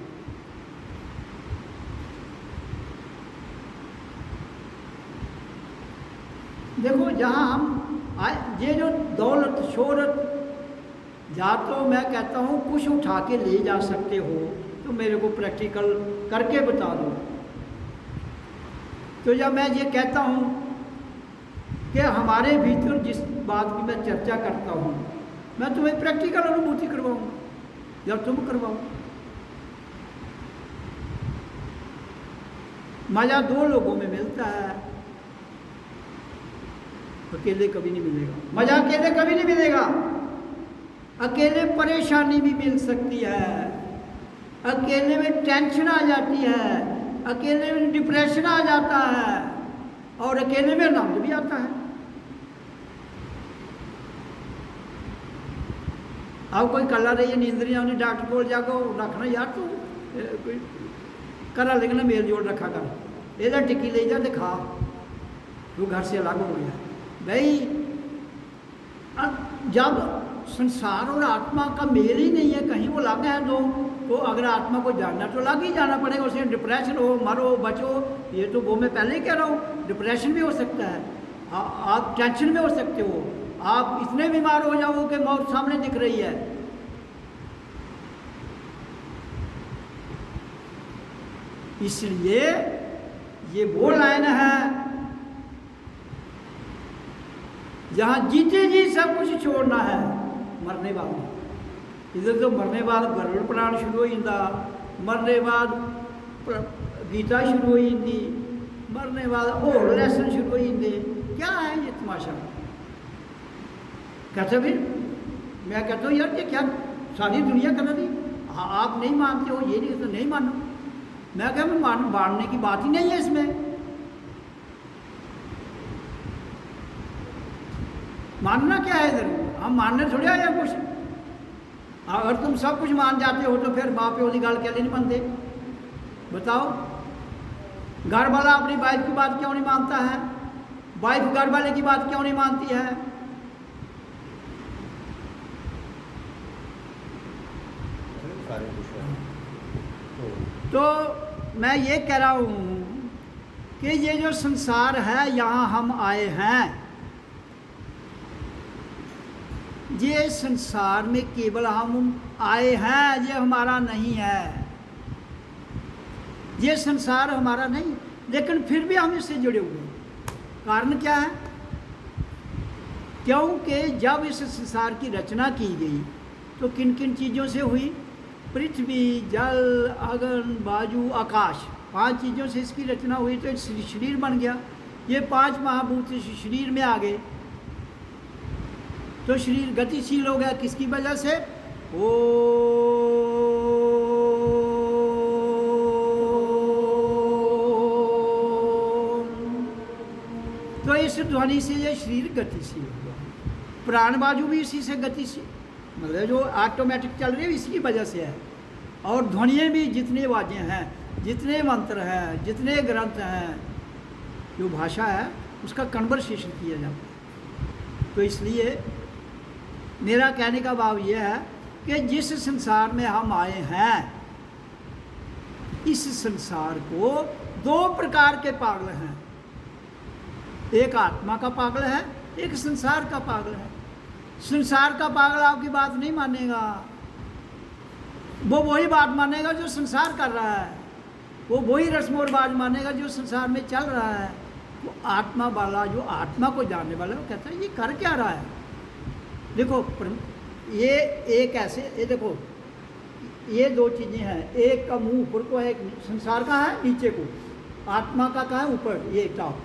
देखो जहाँ हम ये जो दौलत शोहरत, या तो मैं कहता हूँ कुछ उठा के ले जा सकते हो तो मेरे को प्रैक्टिकल करके बता दो। तो जब मैं ये कहता हूँ कि हमारे भीतर जिस बात की मैं चर्चा करता हूँ, मैं तुम्हें प्रैक्टिकल अनुभूति करवाऊँ या तुम करवाओ। मजा 2 लोगों में मिलता है, अकेले कभी नहीं मिलेगा। मजा अकेले कभी नहीं मिलेगा। अकेले परेशानी भी मिल सकती है, अकेले में टेंशन आ जाती है, अकेले में डिप्रेशन आ जाता है, और अकेले में आनंद भी आता है। अब कोई कला रही है, नींदरियाँ उन्हें डॉक्टर बोल जागो रखना यार, तू कोई करा लेकिन मेल जोड़ रखा कर, इधर टिक्की ले जा दिखा, तू घर से अलग हो गया। भाई जब संसार और आत्मा का मेल ही नहीं है, कहीं वो अलग है दो, तो अगर आत्मा को जानना तो अलग ही जाना पड़ेगा। उसे डिप्रेशन हो, मरो, बचो, ये तो वो मैं पहले ही कह रहा हूँ, डिप्रेशन भी हो सकता है, आप टेंशन में हो सकते हो, आप इतने बीमार हो जाओ कि मौत सामने दिख रही है। इसलिए ये वो लाइन है जहाँ जीते जी सब कुछ छोड़ना है मरने बाद। इधर तो मरने बाद गरुड़ पुराण शुरू हो जाता, मरने बाद गीता शुरू हो जाती, मरने बाद और लेसन शुरू हो जाते। क्या है ये तमाशा? कहते भी मैं कहता हूँ यार ये क्या सारी दुनिया कर रही, आप नहीं मानते हो, ये नहीं तो नहीं मानो। मैं क्या मानने की बात ही नहीं है इसमें, मानना क्या है इधर? हम मानने थोड़े आए हैं कुछ। अगर तुम सब कुछ मान जाते हो तो फिर माँ प्यो की गल क्या नहीं मानते? बताओ, घर वाला अपनी वाइफ की बात क्यों नहीं मानता है? वाइफ घर वाले की बात क्यों नहीं मानती है? तो मैं ये कह रहा हूँ कि ये जो संसार है यहाँ हम आए हैं, ये संसार में केवल हम आए हैं, ये हमारा नहीं है। ये संसार हमारा नहीं, लेकिन फिर भी हम इससे जुड़े हुए हैं। कारण क्या है? क्योंकि जब इस संसार की रचना की गई तो किन किन चीज़ों से हुई? पृथ्वी, जल, अग्नि, वायु, आकाश, 5 चीज़ों से इसकी रचना हुई, तो शरीर बन गया। ये 5 महाभूत शरीर में आ गए तो शरीर गतिशील हो गया। किसकी वजह से? ओ तो इस ध्वनि से ये शरीर गतिशील हो गया। प्राण वायु भी इसी से गतिशील, मतलब जो ऑटोमेटिक चल रही है इसकी वजह से है। और ध्वनियाँ भी, जितने वाद्य हैं, जितने मंत्र हैं, जितने ग्रंथ हैं, जो भाषा है उसका कन्वर्सेशन किया जाता है। तो इसलिए मेरा कहने का भाव यह है कि जिस संसार में हम आए हैं, इस संसार को 2 प्रकार के पागल हैं। एक आत्मा का पागल है, एक संसार का पागल है। संसार का पागल आपकी बात नहीं मानेगा, वो वही बात मानेगा जो संसार कर रहा है, वो वही रस्म और रिवाज मानेगा जो संसार में चल रहा है। वो आत्मा वाला, जो आत्मा को जानने वाला, वो कहता है ये कर क्या रहा है। देखो ये एक ऐसे, ये देखो ये 2 चीज़ें हैं, एक का मुंह ऊपर को है, एक संसार का है नीचे को, आत्मा का है ऊपर, ये टॉप,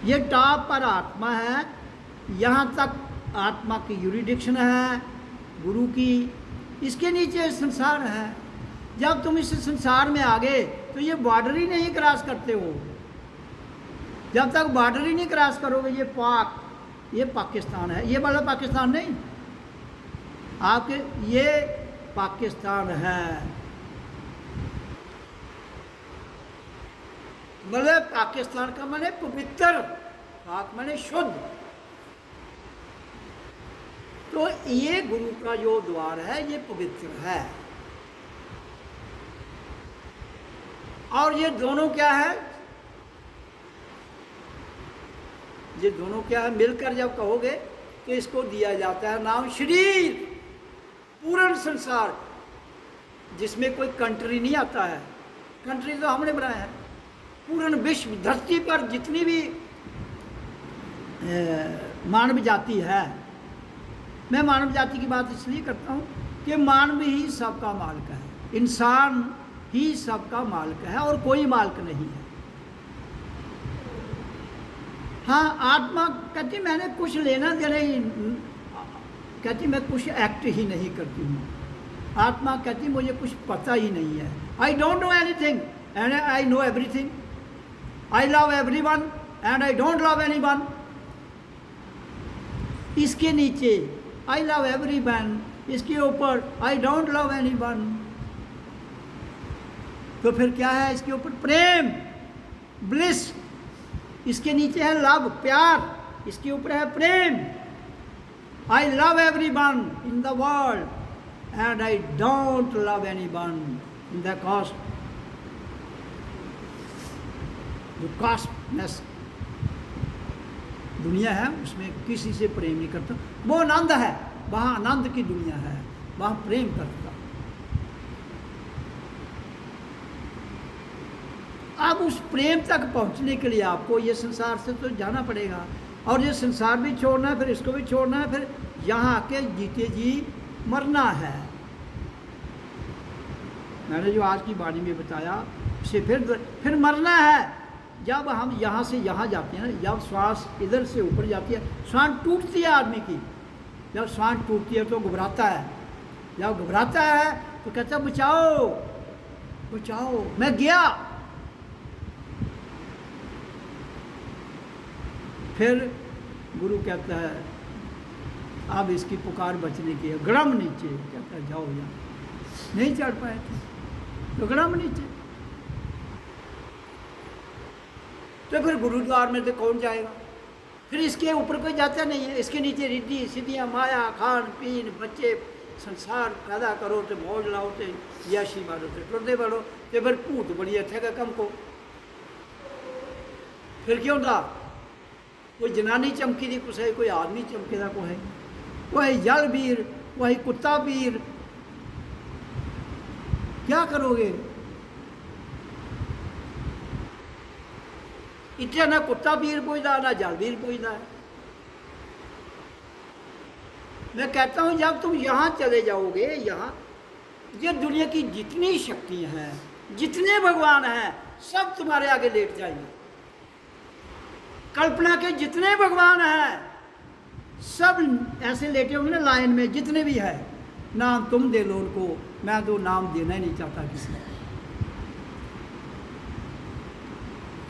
ये टॉप पर आत्मा है। यहाँ तक आत्मा की यूरिडिक्शन है गुरु की, इसके नीचे संसार है। जब तुम इस संसार में आ गए तो ये बॉर्डर ही नहीं क्रॉस करते हो। जब तक बॉर्डर ही नहीं क्रॉस करोगे, ये पाकिस्तान है, ये वाला पाकिस्तान नहीं, आपके ये पाकिस्तान है, मतलब पाकिस्तान का माने पवित्र, पाक माने शुद्ध। तो ये गुरु का जो द्वार है ये पवित्र है। और ये दोनों क्या है? ये दोनों क्या है? मिलकर जब कहोगे तो इसको दिया जाता है नाम शरीर। पूर्ण संसार, जिसमें कोई कंट्री नहीं आता है, कंट्री तो हमने बनाया है। पूर्ण विश्व, धरती पर जितनी भी मानव जाति है, मैं मानव जाति की बात इसलिए करता हूँ कि मानव ही सबका मालिक है, इंसान ही सबका मालिक है और कोई मालिक नहीं है। हाँ, आत्मा कहती मैंने कुछ लेना देना ही, कहती मैं कुछ एक्ट ही नहीं करती हूँ। आत्मा कहती मुझे कुछ पता ही नहीं है। I don't know anything and I know everything. I love everyone and I don't love anyone. इसके नीचे आई लव एवरीवन, इसके ऊपर आई डोंट लव एनीवन। तो फिर क्या है? इसके ऊपर प्रेम, ब्लिस। इसके नीचे है लव, प्यार। इसके ऊपर है प्रेम। I love everyone in the world and I don't love anyone in the caste, जो कास्टनेस दुनिया है उसमें किसी से प्रेम नहीं करता। वो आनंद है, वहाँ आनंद की दुनिया है, वहाँ प्रेम करता। अब उस प्रेम तक पहुँचने के लिए आपको ये संसार से तो जाना पड़ेगा, और ये संसार भी छोड़ना है, फिर इसको भी छोड़ना है, फिर यहाँ आके जीते जी मरना है। मैंने जो आज की वाणी में बताया उसे फिर मरना है। जब हम यहाँ से यहाँ जाते हैं, जब श्वास इधर से ऊपर जाती है, श्वास टूटती है आदमी की। जब श्वास टूटती है तो घबराता है, जब घबराता है तो कहता है बचाओ बचाओ, मैं गया। फिर गुरु कहता है अब इसकी पुकार बचने की है, गड़म नीचे। कहता है जाओ यहाँ, नहीं चढ़ पाए तो गड़म नीचे। तो फिर गुरुद्वार में तो कौन जाएगा? फिर इसके ऊपर कोई जाता नहीं है। इसके नीचे रिद्धि सिद्धियाँ, माया, खान पीन, बच्चे, संसार पैदा करो तो मौज लाओ तो याशी मारो तो टुरते बढ़ो, तो फिर भूत बड़ी अथेगा कम को। फिर क्यों था कोई जनानी चमकी दी कुछ है, कोई आदमी चमके दा को है, वही जल वीर, वही कुत्ता वीर। क्या करोगे? इतना ना कुत्ता पीर पूछता ना जल वीर पूछता है। मैं कहता हूं जब तुम यहाँ चले जाओगे, यहाँ ये दुनिया की जितनी शक्तियां हैं, जितने भगवान हैं, सब तुम्हारे आगे लेट जाएंगे। कल्पना के जितने भगवान हैं सब ऐसे लेटे होंगे ना लाइन में, जितने भी है। नाम तुम दे लो उनको, मैं तो नाम देना ही नहीं चाहता किसी को।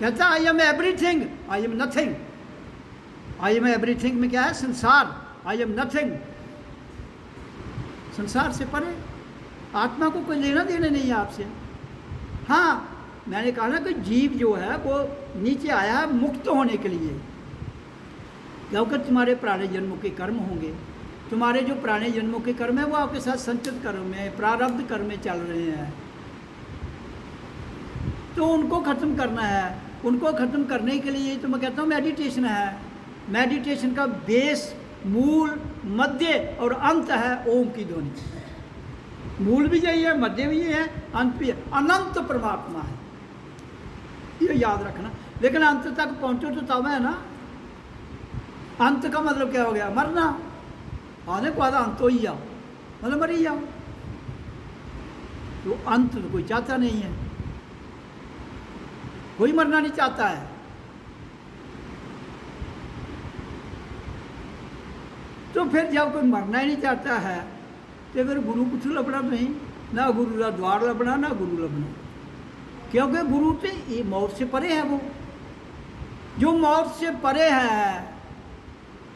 कहता I am everything, I am nothing. I am everything में क्या है? संसार। आई एम नथिंग, संसार से परे। आत्मा को कोई लेना देना नहीं है आपसे। हाँ, मैंने कहा ना कि जीव जो है वो नीचे आया है मुक्त होने के लिए, क्योंकि तुम्हारे पुराने जन्मों के कर्म होंगे। तुम्हारे जो पुराने जन्मों के कर्म है वो आपके साथ संचित कर्म में, प्रारब्ध कर्म में चल रहे हैं, तो उनको ख़त्म करना है। उनको ख़त्म करने के लिए तो मैं कहता हूँ मेडिटेशन है। मेडिटेशन का बेस, मूल, मध्य और अंत है ओम की ध्वनि। मूल भी यही है, मध्य भी है, अंत भी है। अनंत परमात्मा है, ये याद रखना। लेकिन अंत तक पहुँचो तो तब है ना। अंत का मतलब क्या हो गया? मरना। आने को आधा अंत हो ही जाओ, मतलब मर ही जाओ। तो अंत तो कोई चाहता नहीं है, कोई मरना नहीं चाहता है। तो फिर जब कोई मरना ही नहीं चाहता है तो फिर गुरु कुछ लभना नहीं, ना गुरु का द्वार लभना, ना गुरु लभना। क्योंकि गुरु तो ये मौत से परे है। वो जो मौत से परे है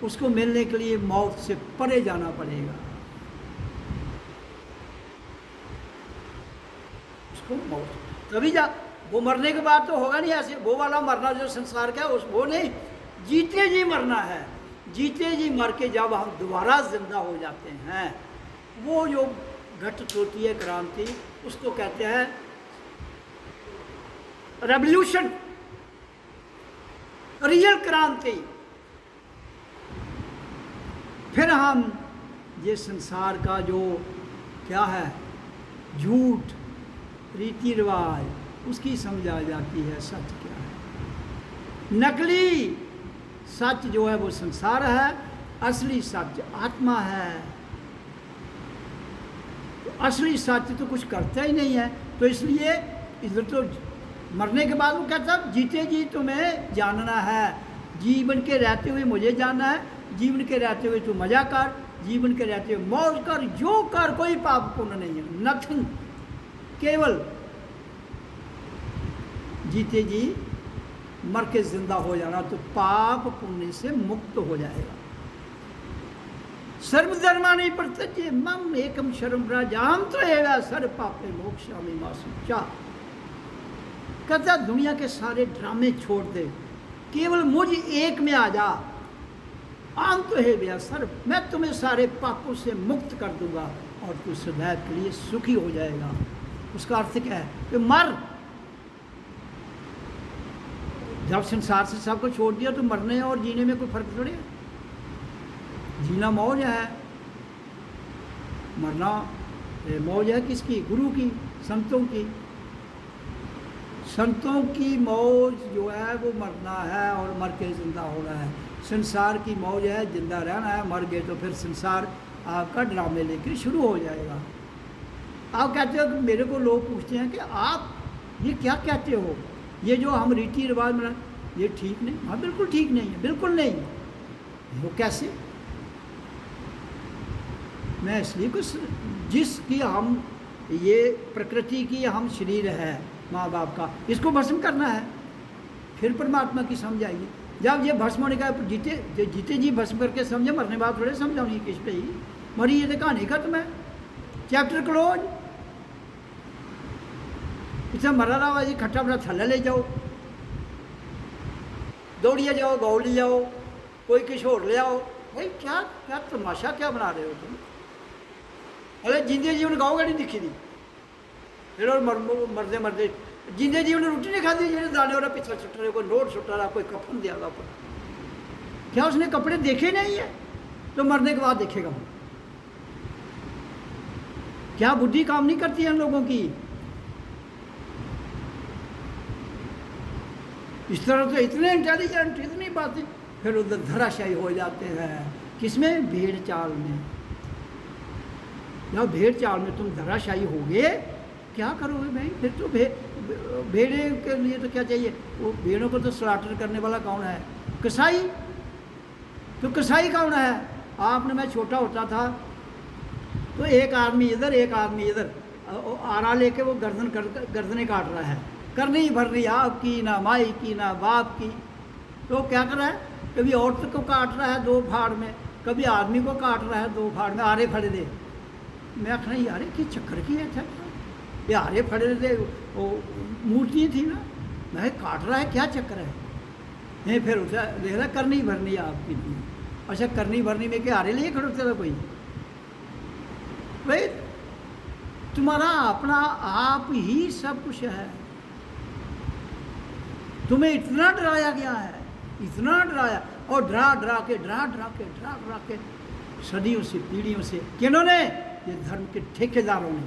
उसको मिलने के लिए मौत से परे जाना पड़ेगा। उसको मौत तभी जा, वो मरने के बाद तो होगा नहीं ऐसे। वो वाला मरना जो संसार का है उस वो नहीं, जीते जी मरना है। जीते जी मर के जब हम दोबारा जिंदा हो जाते हैं, वो जो घटित होती है क्रांति, उसको कहते हैं रेवोल्यूशन, रियल क्रांति। फिर हम ये संसार का जो क्या है झूठ, रीति रिवाज, उसकी समझ आ जाती है सच क्या है। नकली सच जो है वो संसार है, असली सच आत्मा है। तो असली सच तो कुछ करता ही नहीं है। तो इसलिए इधर तो मरने के बाद वो कहता है जीते जी तुम्हें जानना है, जीवन के रहते हुए मुझे जानना है, जीवन के रहते हुए तू मजा कर, जीवन के रहते हुए मौज कर, जो कर, कोई पाप पुण्य नहीं है, नथिंग। केवल जीते जी मर के जिंदा हो जाना, तो पाप पुण्य से मुक्त हो जाएगा। सर्वधर्मानि परित्यज्य मम एकम शरणं व्रजाम त्वया सर्व पापे मोक्षामि मा शुचा। कहता दुनिया के सारे ड्रामे छोड़ दे, केवल मुझ एक में आ जा, अंत है बेअसर, मैं तुम्हें सारे पापों से मुक्त कर दूंगा और तू सदैव के लिए सुखी हो जाएगा। उसका अर्थ क्या है कि मर, जब संसार से सबको छोड़ दिया तो मरने और जीने में कोई फर्क थोड़ी है। जीना मौज है, मरना मौज है किसकी? गुरु की, संतों की। संतों की मौज जो है वो मरना है और मर के जिंदा होना है। संसार की मौज है जिंदा रहना है, मर गए तो फिर संसार आपका ड्रामे लेके शुरू हो जाएगा। आप कहते हो कि मेरे को लोग पूछते हैं कि आप ये क्या कहते हो, ये जो हम रीति रिवाज में ये ठीक नहीं। हाँ बिल्कुल ठीक नहीं है, बिल्कुल नहीं। वो कैसे? मैं इसलिए कुछ जिसकी हम ये प्रकृति की हम शरीर है माँ बाप का, इसको भस्म करना है, फिर परमात्मा की समझ आएगी। जब ये भस्म होने का जीते जी भस्म करके समझे, मरने बाद थोड़े समझाऊंगी किस पे ही मरी, ये तो कहानी खत्म है, चैप्टर क्लोज। इतना मरा रहा जी, खट्टा बड़ा थल्ले ले जाओ, दौड़िए जाओ, गौ ले जाओ, कोई किशोर ले आओ। भाई क्या क्या तमाशा क्या बना रहे हो तुम? अरे जिंदे जीवन गाओ गाड़ी दिखी थी फिर, और मरदे मरदे जिंदे जीवन रोटी नहीं खाती, जो दाने वाला पिछला छुट रहे, कोई नोट छुट रहा, कोई कफन दिया ऊपर। क्या उसने कपड़े देखे नहीं है तो मरने के बाद देखेगा? क्या बुद्धि काम नहीं करती है इन लोगों की? इस तरह तो इतने इंटेलिजेंट, इतनी बातें, फिर उधर धराशायी हो जाते हैं। किसमें? भेड़ चाल में। जब भेड़ चाल में तुम धराशायी होगे, क्या करोगे भाई? फिर तो भेड़े के लिए तो क्या चाहिए? वो भेड़ों को तो स्लाटर करने वाला कौन है? कसाई। तो कसाई कौन है? आपने, मैं छोटा होता था तो एक आदमी इधर एक आदमी इधर आरा लेके वो गर्दनें काट रहा है, करनी भर रही आपकी, ना माई की ना बाप की। तो क्या कर रहा है? कभी औरत को काट रहा है दो फाड़ में, कभी आदमी को काट रहा है दो फाड़ में, आरे फड़े दे। मैं आखना यार कि चक्कर की है, ये आरे फड़े दे, वो मूर्ति थी ना, मैं काट रहा है, क्या चक्कर है? नहीं, फिर उसे देख रहा करनी भरनी आपकी थी। अच्छा, करनी भरनी में क्या आरे लिए खड़ोते था कोई? भाई तुम्हारा अपना आप ही सब कुछ है। तुम्हें इतना डराया गया है, इतना डराया, और डरा डरा के सदियों से, पीढ़ियों से, किन्होंने? ये धर्म के ठेकेदारों ने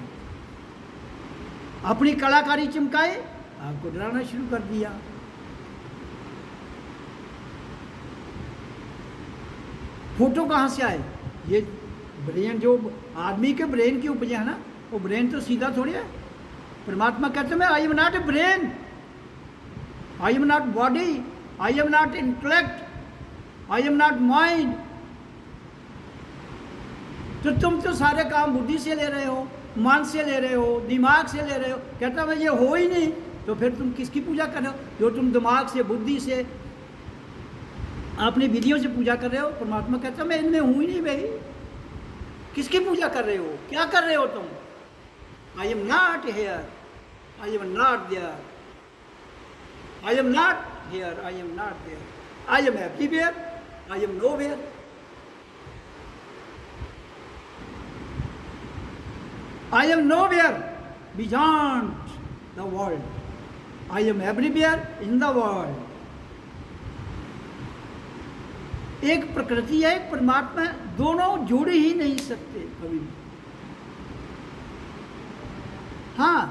अपनी कलाकारी चमकाए, आपको डराना शुरू कर दिया। फोटो कहाँ से आए? ये ब्रेन, जो आदमी के ब्रेन की उपज है ना, वो ब्रेन तो सीधा थोड़ी है। परमात्मा कहते हैं आई am not a brain, I am not body, I am not intellect, I am not mind. तो तुम तो सारे काम बुद्धि से ले रहे हो, मन से ले रहे हो, दिमाग से ले रहे हो। कहता मैं ये हो ही नहीं, तो फिर तुम किसकी पूजा कर रहे हो? जो तुम दिमाग से, बुद्धि से, अपनी विधियों से पूजा कर रहे हो। परमात्मा कहता मैं इनमें हूँ ही नहीं भाई, किसकी पूजा कर रहे हो? क्या कर रहे हो तुम? I am not here, I am not there, I am not here, I am not there, I am everywhere, I am nowhere. I am nowhere beyond the world. I am everywhere in the world. एक प्रकृति है, एक परमात्मा है, दोनों जोड़ ही नहीं सकते कभी। हाँ,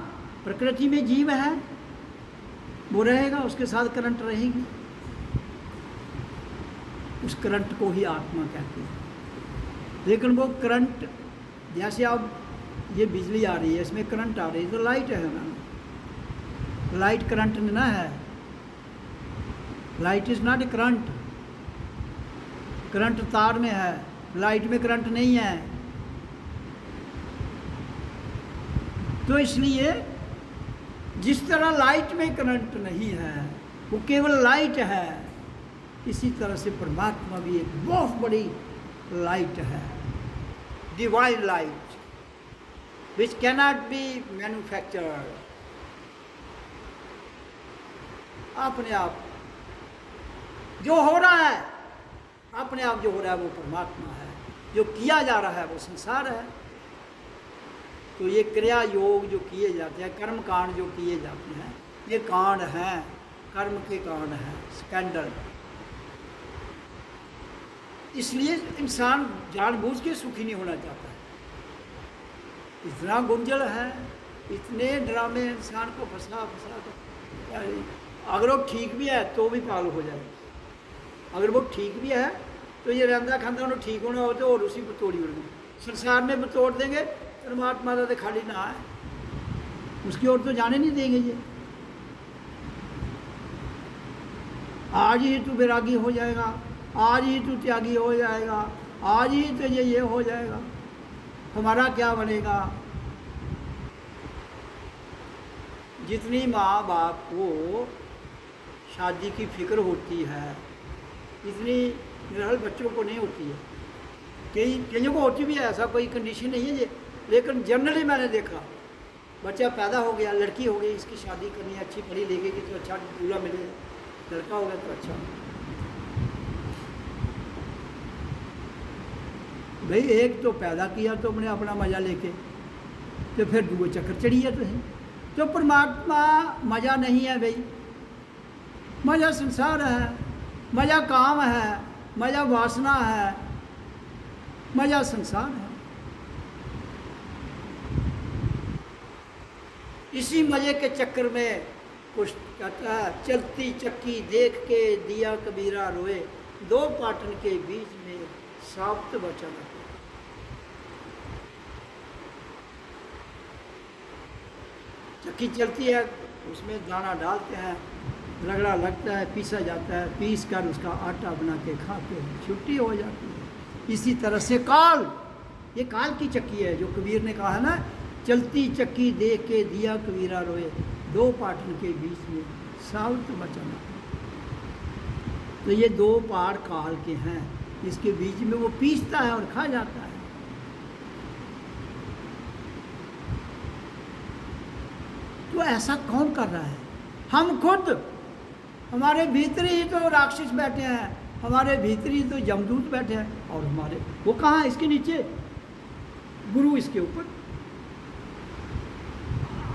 प्रकृति में जीव है, वो रहेगा, उसके साथ करंट रहेगी, उस करंट को ही आत्मा कहते हैं। लेकिन वो करंट, जैसे अब ये बिजली आ रही है, इसमें करंट आ रही है, तो लाइट है ना, लाइट करंट ना है। Light is not a current, current तार में है, लाइट में करंट नहीं है। तो इसलिए जिस तरह लाइट में करंट नहीं है, वो केवल लाइट है, इसी तरह से परमात्मा भी एक बहुत बड़ी लाइट है, divine light, which cannot be manufactured। अपने आप जो हो रहा है अपने आप जो हो रहा है वो परमात्मा है, जो किया जा रहा है वो संसार है। तो ये क्रिया योग जो किए जाते हैं, कर्म कांड जो किए जाते हैं, ये कांड हैं, कर्म के कांड हैं, स्कैंडल। इसलिए इंसान जानबूझ के सुखी नहीं होना चाहता है। इतना गुंजल है, इतने ड्रामे इंसान को फंसा कर, अगर वो ठीक भी है तो भी पागल हो जाएगा। अगर वो ठीक भी है तो ये रहता खांदा उन्होंने ठीक होना हो तो और उसी बतौड़ी उड़ गई। संसार में बतौड़ देंगे, परमात्मा का तो खाली ना है, उसकी ओर तो जाने नहीं देंगे। ये आज ही तू बैरागी हो जाएगा, आज ही तू त्यागी हो जाएगा, आज ही तो ये हो जाएगा, हमारा क्या बनेगा। जितनी माँ बाप को शादी की फिक्र होती है, इतनी निरहल बच्चों को नहीं होती है। कईयों को होती भी है, ऐसा कोई कंडीशन नहीं है ये, लेकिन जनरली मैंने देखा बच्चा पैदा हो गया, लड़की हो गई, इसकी शादी करनी है, अच्छी पढ़ी लिखेगी तो अच्छा दूल्हा मिलेगा, लड़का हो गया तो अच्छा। भाई एक तो पैदा किया तो अपने अपना मज़ा लेके, तो फिर दूसरे चक्कर चढ़ी है तो परमात्मा मज़ा नहीं है भाई। मज़ा संसार है, मज़ा काम है, मज़ा वासना है, मज़ा संसार है। इसी मज़े के चक्कर में कुछ कहता है, चलती चक्की देख के दिया कबीरा रोए, दो पाटन के बीच में साब्त बचा रहे। चक्की चलती है, उसमें दाना डालते हैं, रगड़ा लगता है, पीसा जाता है, पीस कर उसका आटा बना के खाते हैं, छुट्टी हो जाती है। इसी तरह से काल, ये काल की चक्की है, जो कबीर ने कहा है ना, चलती चक्की देख के दिया कबीरा रोए, दो पाटन के बीच में सावत बचाना। तो ये दो पार काल के हैं, इसके बीच में वो पीसता है और खा जाता है। तो ऐसा कौन कर रहा है? हम खुद। हमारे भीतर ही तो राक्षस बैठे हैं, हमारे भीतर ही तो यमदूत बैठे हैं, और हमारे वो कहाँ? इसके नीचे गुरु, इसके ऊपर।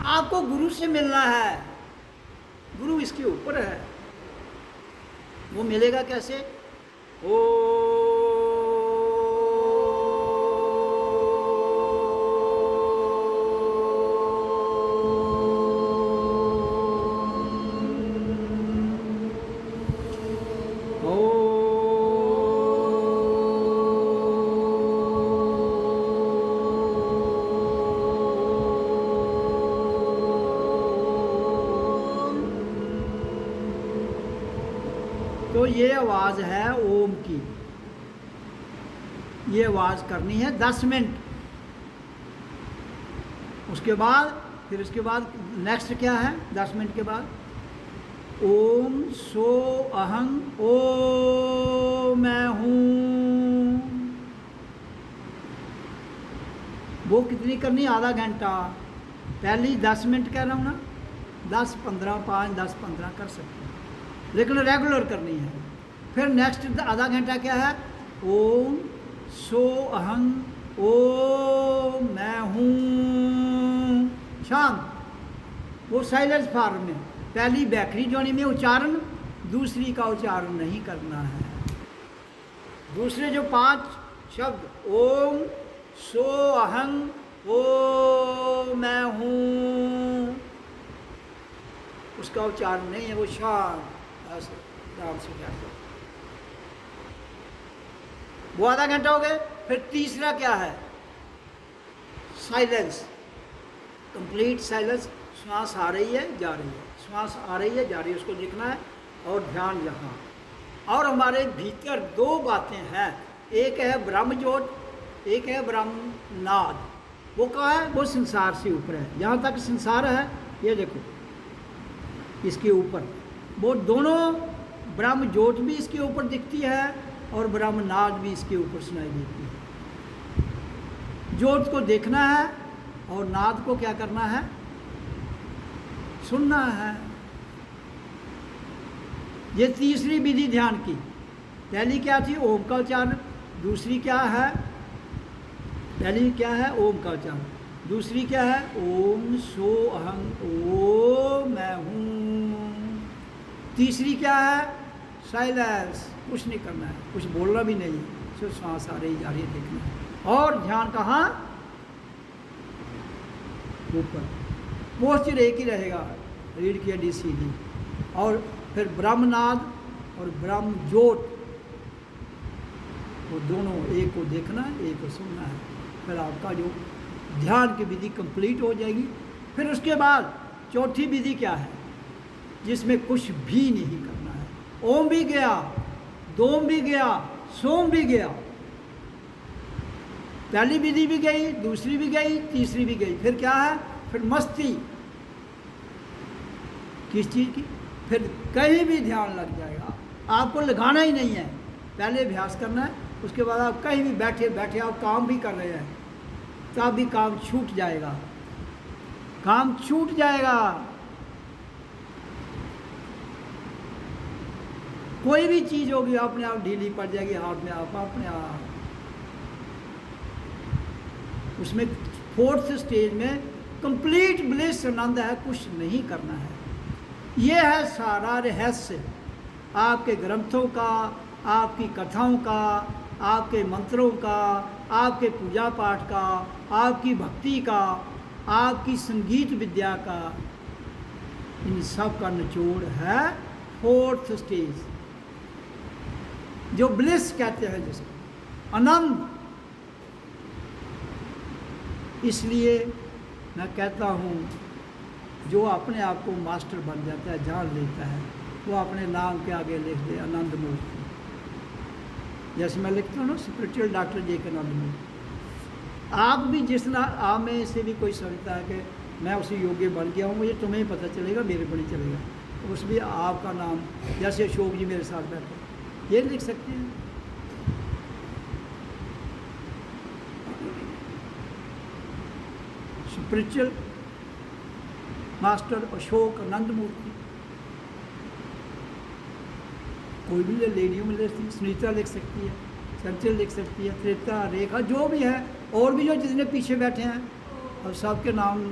आपको गुरु से मिलना है, गुरु इसके ऊपर है। वो मिलेगा कैसे? तो ये आवाज़ है ओम की, ये आवाज़ करनी है 10 मिनट। उसके बाद फिर उसके बाद नेक्स्ट क्या है? 10 मिनट के बाद ओम सो अहं ओ मैं हूँ। वो कितनी करनी? आधा घंटा। पहली 10 मिनट कह रहा हूँ ना, 10 15 5 10 15 कर सकते हैं, लेकिन रेगुलर करनी है। फिर नेक्स्ट आधा घंटा क्या है? ओम सो अहं ओ मैं हूँ, शांत। वो साइलेंस फॉर्म में, पहली बैकरी ध्वनि में उच्चारण, दूसरी का उच्चारण नहीं करना है। दूसरे जो 5 शब्द ओम सो अहं ओ मैं हूँ, उसका उच्चारण नहीं है, वो शांत राम से क्या। वो आधा घंटा हो गए। फिर तीसरा क्या है? Silence, complete silence. श्वास आ रही है, जा रही है, श्वास आ रही है, जा रही है, उसको देखना है, और ध्यान यहाँ। और हमारे भीतर 2 बातें हैं, एक है ब्रह्म ज्योत, एक है ब्रह्म नाद। वो कहाँ है? वो संसार से ऊपर है। जहाँ तक संसार है, ये देखो इसके ऊपर, वो दोनों ब्रह्म ज्योत भी इसके ऊपर दिखती है और ब्रह्म नाद भी इसके ऊपर सुनाई देती है। ज्योत को देखना है और नाद को क्या करना है? सुनना है। ये तीसरी विधि ध्यान की। पहली क्या थी? ओम का उच्चारण। दूसरी क्या है? पहली क्या है? ओम का उच्चारण। दूसरी क्या है? ओम सो अहम, ओ मैं हूँ। तीसरी क्या है? साइलेंस, कुछ नहीं करना है, कुछ बोलना भी नहीं है, सिर्फ सांस आ रही जा रही है, देखना है। और ध्यान कहाँ? ऊपर। पोस्चर एक ही रहेगा, रीढ़ की हड्डी सीधी। और फिर ब्रह्मनाद और ब्रह्म ज्योत, वो दोनों एक को देखना है, एक को सुनना है। फिर आपका जो ध्यान की विधि कंप्लीट हो जाएगी। फिर उसके बाद चौथी विधि क्या है? जिसमें कुछ भी नहीं करना है। ओम भी गया, दोम भी गया, सोम भी गया। पहली विधि भी गई, दूसरी भी गई, तीसरी भी गई। फिर क्या है? फिर मस्ती। किस चीज़ की? फिर कहीं भी ध्यान लग जाएगा, आपको लगाना ही नहीं है। पहले अभ्यास करना है, उसके बाद आप कहीं भी बैठे बैठे आप काम भी कर रहे हैं, तब भी काम छूट जाएगा, काम छूट जाएगा। कोई भी चीज़ होगी अपने आप ढीली पड़ जाएगी हाथ में, आप अपने आप। उसमें फोर्थ स्टेज में कंप्लीट ब्लिस आनंद है, कुछ नहीं करना है। ये है सारा रहस्य आपके ग्रंथों का, आपकी कथाओं का, आपके मंत्रों का, आपके पूजा पाठ का, आपकी भक्ति का, आपकी संगीत विद्या का। इन सब का निचोड़ है फोर्थ स्टेज, जो ब्लिस कहते हैं, जिसको आनंद। इसलिए मैं कहता हूँ, जो अपने आप को मास्टर बन जाता है, जान लेता है, वो अपने नाम के आगे लिख दे आनंद मूर्ति। जैसे मैं लिखता हूँ ना, स्पिरिचुअल डॉक्टर जे के आनंद मूर्ति। आप भी जिस ना, आप में से भी कोई समझता है कि मैं उसी योग्य बन गया हूँ, मुझे तुम्हें ही पता चलेगा, मेरे को नहीं चलेगा, तो उसमें आपका नाम, जैसे अशोक जी मेरे साथ बैठे, ये लिख सकते हैं। स्पिरिचुअल मास्टर अशोक आनंद मूर्ति। कोई भी लेडियों में लिख सकती है, सुनीता लिख सकती है, चंचल लिख सकती है, त्रिता, रेखा, जो भी है, और भी जो जितने पीछे बैठे हैं, और सबके नाम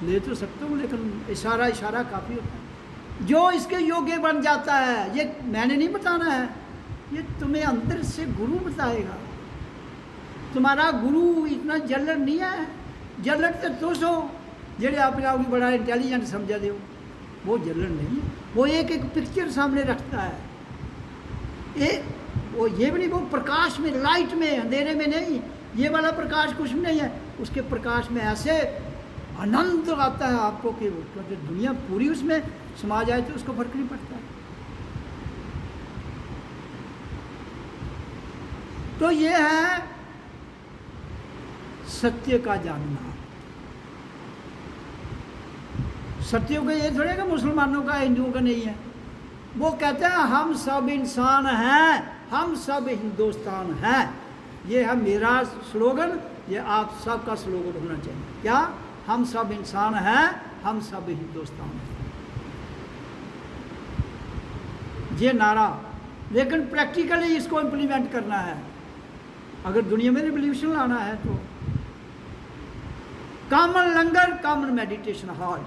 ले तो सकते हो, लेकिन इशारा इशारा काफ़ी होता है। जो इसके योग्य बन जाता है, ये मैंने नहीं बताना है, ये तुम्हें अंदर से गुरु बताएगा। तुम्हारा गुरु इतना जल्लड़ नहीं है, जल्लड़ तो तुस हो जेड़े अपने आप को बड़ा इंटेलिजेंट समझा दे, वो जल्लड़ नहीं है। वो एक एक पिक्चर सामने रखता है, वो ये भी नहीं, वो प्रकाश में, लाइट में, अंधेरे में नहीं। ये वाला प्रकाश कुछ भी नहीं है, उसके प्रकाश में ऐसे आनंद आता है आपको कि जो दुनिया पूरी उसमें समा जाए तो उसको फर्क नहीं पड़ता। तो ये है सत्य का जानना। सत्यों का ये थोड़े कि मुसलमानों का, हिंदुओं का नहीं है। वो कहते हैं हम सब इंसान हैं, हम सब हिंदुस्तान हैं। ये है मेरा स्लोगन, ये आप सब का स्लोगन होना चाहिए। क्या? हम सब इंसान हैं, हम सब हिंदुस्तान हैं, ये नारा। लेकिन प्रैक्टिकली इसको इम्प्लीमेंट करना है। अगर दुनिया में रिवोल्यूशन लाना है तो कॉमन लंगर, कॉमन मेडिटेशन हॉल,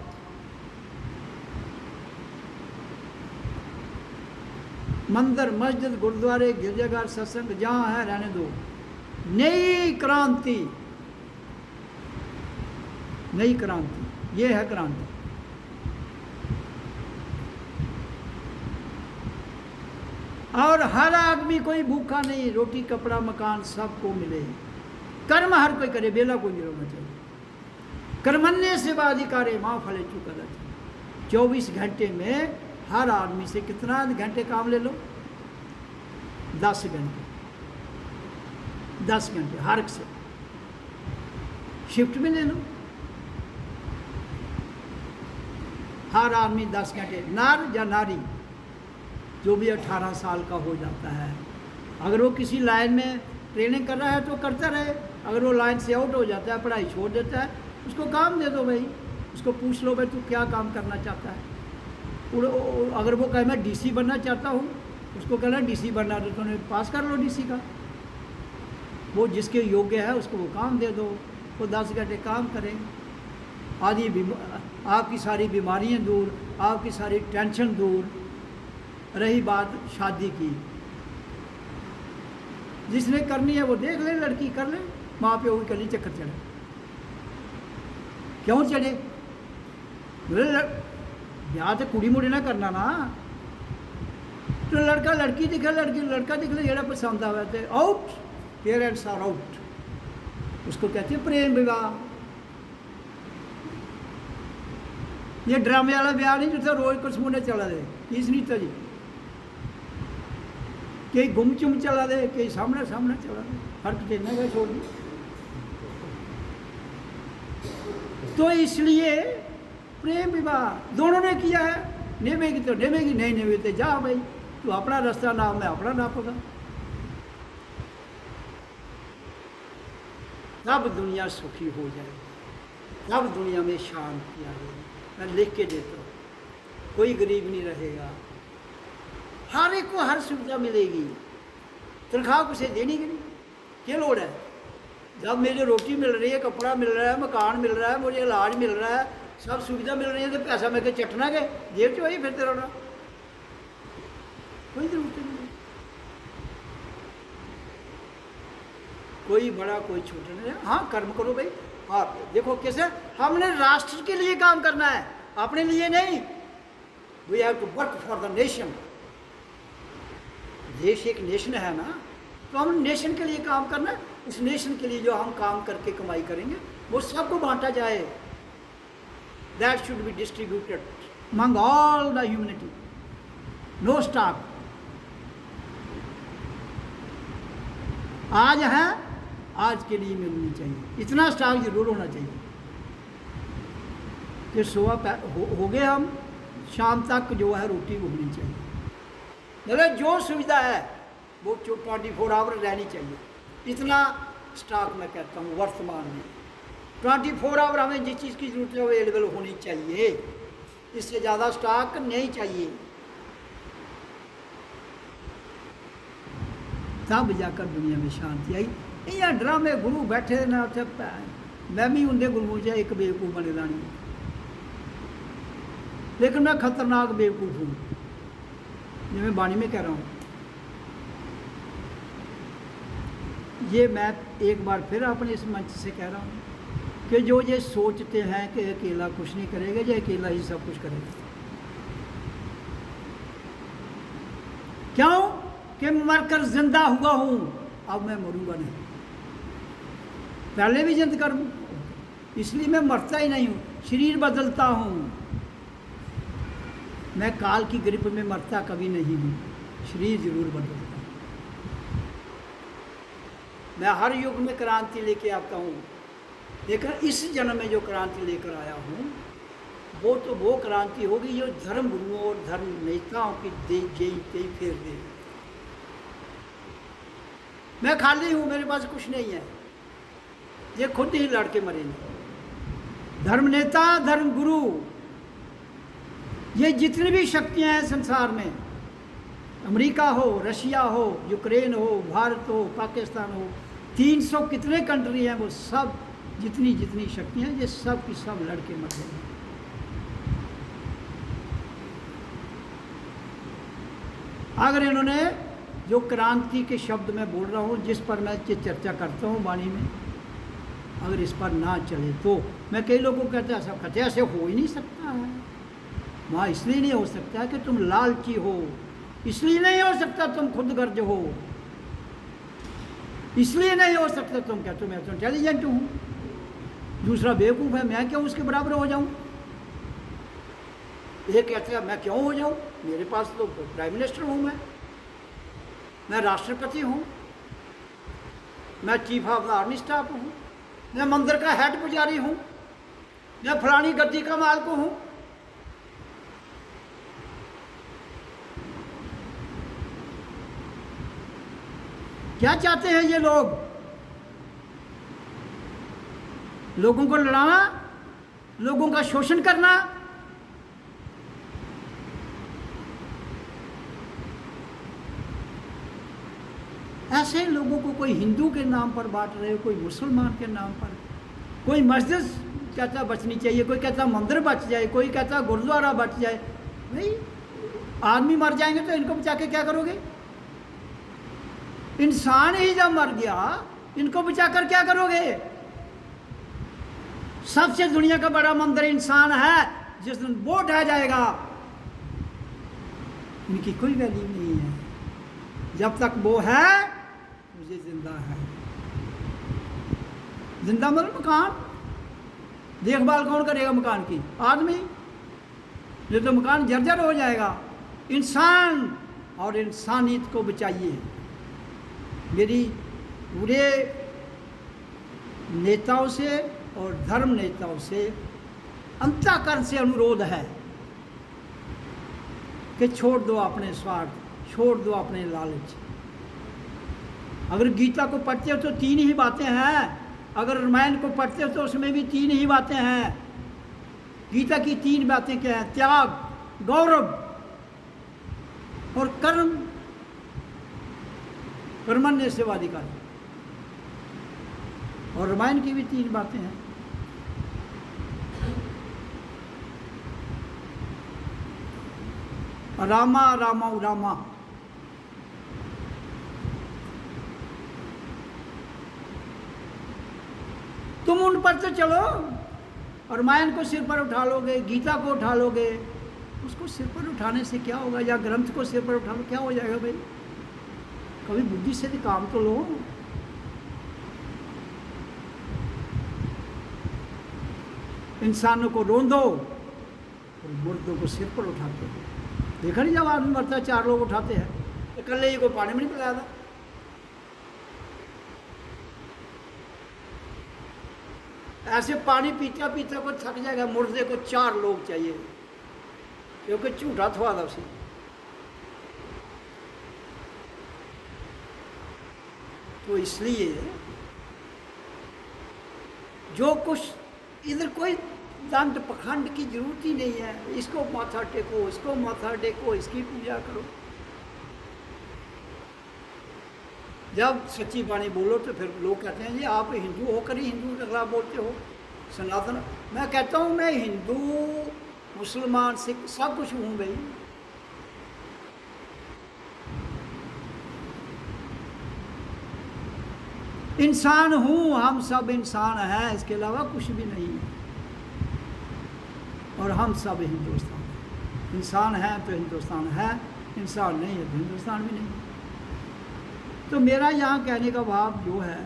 मंदिर, मस्जिद, गुरुद्वारे, गिरजाघर, सत्संग जहाँ है रहने दो। नई क्रांति, नई क्रांति, ये है क्रांति। और हर आदमी कोई भूखा नहीं, रोटी कपड़ा मकान सबको मिले। कर्म हर कोई करे, बेला कोई नहीं रोना चाहिए। कर्मण्य से अधिकारे माँ फले चुका। 24 घंटे में हर आदमी से कितना घंटे काम ले लो? 10 घंटे, 10 घंटे हर से। शिफ्ट में ले लो, हर आदमी 10 घंटे, नर या नारी जो भी 18 साल का हो जाता है। अगर वो किसी लाइन में ट्रेनिंग कर रहा है तो करता रहे, अगर वो लाइन से आउट हो जाता है, पढ़ाई छोड़ देता है, उसको काम दे दो भाई, उसको पूछ लो भाई तू क्या काम करना चाहता है। अगर वो कहे मैं डीसी बनना चाहता हूँ, उसको कहना डीसी बनना तो तुमने पास कर लो डीसी का। वो जिसके योग्य है उसको वो काम दे दो, वो 10 घंटे काम करें, आपकी सारी बीमारियां दूर, आपकी सारी टेंशन दूर। रही बात शादी की, जिसने करनी है वो देख ले, लड़की कर ले, माँ प्यो की कली चक्कर चढ़े, क्यों चढ़े? ब्याह तो कुड़ी मुड़ी ना करना ना, तो लड़का लड़की दिखे, लड़की लड़का दिख ले, जेड़ा पसंद आवे तो आउट, पेरेंट्स आर आउट। उसको कहते हैं प्रेम विवाह। ये ड्रामे वाला ब्याह नहीं जिसे रोज कुछ मुंडे चला दे, किस नहीं तो जी, कई गुम चुम चला दे, कई सामने सामने चला दे, फर्क देना है छोड़ दी। तो इसलिए प्रेम विवाह दोनों ने किया है, निभेगी तो निभेगी, नहीं निभेगी तो जा भाई, तू अपना रास्ता नाप, मैं अपना नापूंगा। तब दुनिया सुखी हो जाएगी, तब दुनिया में शांति आ जाएगी। मैं लिख के देता हूँ, कोई गरीब नहीं रहेगा, हर एक को हर सुविधा मिलेगी। तनख्वाह कुछ देनी की नहीं, क्या लोड़ है? जब मेरी रोटी मिल रही है, कपड़ा मिल रहा है, मकान मिल रहा है, मुझे इलाज मिल रहा है, सब सुविधा मिल रही है, तो पैसा मैं के चटना के जेब च वही फिरते रहना, कोई जरूरत नहीं। कोई बड़ा कोई छोटा नहीं। हाँ कर्म करो भाई, हाँ देखो कैसे हमने राष्ट्र के लिए काम करना है, अपने लिए नहीं। We have to work for the nation. देश एक नेशन है ना, तो हम नेशन के लिए काम करना है। उस नेशन के लिए जो हम काम करके कमाई करेंगे वो सबको बांटा जाए। That should be distributed among all the humanity, no stock. आज है, आज के लिए मिलनी चाहिए, इतना स्टॉक जरूर होना चाहिए कि सुबह हो गए हम, शाम तक जो है रोटी वो होनी चाहिए। मतलब जो सुविधा है वो 24 आवर रहनी चाहिए, इतना स्टॉक मैं कहता हूँ वर्तमान में। 24 आवर हमें जिस चीज़ की जरूरत है वो अवेलेबल होनी चाहिए, इससे ज़्यादा स्टॉक नहीं चाहिए। तब जाकर दुनिया में शांति आई। इं ड्रामे गुरु बैठे ना उत्थे, मैं भी उनके गुरुओं से एक बेवकूफ़ बने दा नहीं, लेकिन मैं खतरनाक बेवकूफ़ हूँ, जिਵੇਂ बाणी में कह रहा हूँ। ये मैं एक बार फिर अपने इस मंच से कह रहा हूँ कि जो ये सोचते हैं कि अकेला कुछ नहीं करेगा, ये अकेला ही सब कुछ करेगा। क्यों कि मरकर जिंदा हुआ हूँ, अब मैं मरूंगा नहीं। पहले भी जिंद कर, इसलिए मैं मरता ही नहीं हूँ, शरीर बदलता हूँ। मैं काल की ग्रिप में मरता कभी नहीं हूँ, शरीर जरूर बदलता हूँ। मैं हर युग में क्रांति लेके आता हूँ, लेकिन इस जन्म में जो क्रांति लेकर आया हूँ वो तो वो क्रांति होगी जो धर्म गुरुओं और धर्म नेताओं की दे जेई फेर दे। मैं खाली हूँ, मेरे पास कुछ नहीं है, ये खुद ही लड़के मरेंगे। धर्म नेता, धर्म गुरु, ये जितनी भी शक्तियां हैं संसार में, अमेरिका हो, रशिया हो, यूक्रेन हो, भारत हो, पाकिस्तान हो, 300 कितने कंट्री हैं, वो सब जितनी जितनी शक्तियां हैं, ये सब की सब लड़के मर गए। अगर इन्होंने जो क्रांति के शब्द मैं बोल रहा हूँ, जिस पर मैं चर्चा करता हूँ वाणी में, अगर इस पर ना चले तो मैं कई लोगों को कहते हैं ऐसा कहते ऐसे हो ही नहीं सकता है। वहाँ इसलिए नहीं हो सकता कि तुम लालची हो, इसलिए नहीं हो सकता तुम खुद गर्ज हो, इसलिए नहीं हो सकता तुम कहते मैं तो इंटेलिजेंट हूँ, दूसरा बेवकूफ़ है, मैं क्यों उसके बराबर हो जाऊँ। ये कहते हैं मैं क्यों हो जाऊँ, मेरे पास तो प्राइम मिनिस्टर हूँ, मैं राष्ट्रपति हूँ, मैं chief of the army staff हूँ, मैं मंदिर का हेड पुजारी हूँ, मैं फलानी गद्दी का मालिक हूँ। क्या चाहते हैं ये लोग? लोगों को लड़ाना, लोगों का शोषण करना, ऐसे लोगों को कोई हिंदू के नाम पर बांट रहे हो, कोई मुसलमान के नाम पर, कोई मस्जिद कहता बचनी चाहिए, कोई कहता मंदिर बच जाए, कोई कहता गुरुद्वारा बच जाए। भाई आदमी मर जाएंगे तो इनको बचा के क्या करोगे? इंसान ही जब मर गया इनको बचाकर क्या करोगे? सबसे दुनिया का बड़ा मंदिर इंसान है, जिस दिन वो ढह जाएगा इनकी कोई वैल्यू नहीं है। जब तक वो है मुझे जिंदा है। जिंदा मतलब मकान, देखभाल कौन करेगा मकान की? आदमी। ये तो मकान जर्जर हो जाएगा। इंसान और इंसानियत को बचाइए। मेरी पूरे नेताओं से और धर्म नेताओं से अंतःकरण से अनुरोध है कि छोड़ दो अपने स्वार्थ, छोड़ दो अपने लालच। अगर गीता को पढ़ते हो तो 3 ही बातें हैं, अगर रामायण को पढ़ते हो तो उसमें भी 3 ही बातें हैं। गीता की 3 बातें क्या हैं? त्याग, गौरव और कर्म, कर्मण्य सेवाधिकारी। और रामायण की भी 3 बातें हैं। रामा रामा रामा। तुम उन पर तो चलो, और रामायण को सिर पर उठा लोगे, गीता को उठा लोगे, उसको सिर पर उठाने से क्या होगा? या ग्रंथ को सिर पर उठा लो, क्या हो जाएगा भाई? कभी बुद्धि से भी काम तो लो। इंसानों को रोंदो और मुर्दों को सिर पर उठाते हो। देखा नहीं, जब आदमी मरता है 4 लोग उठाते हैं, तो कल ही को पानी में नहीं पिलाया था। ऐसे पानी पीता पीता को थक जाएगा, मुर्दे को 4 लोग चाहिए, क्योंकि झूठा थवा था उसे। तो इसलिए जो कुछ इधर कोई दंड पखंड की जरूरत ही नहीं है। इसको माथा टेको, इसको माथा टेको, इसकी पूजा करो। जब सच्ची बाणी बोलो तो फिर लोग कहते हैं जी आप हिंदू होकर ही हिंदू के खिलाफ बोलते हो, सनातन। मैं कहता हूँ मैं हिंदू, मुसलमान, सिख सब कुछ हूँ भाई। इंसान हूँ, हम सब इंसान हैं, इसके अलावा कुछ भी नहीं है। और हम सब हिंदुस्तान, इंसान है तो हिंदुस्तान है, इंसान नहीं है तो हिंदुस्तान भी नहीं। तो मेरा यहाँ कहने का भाव जो है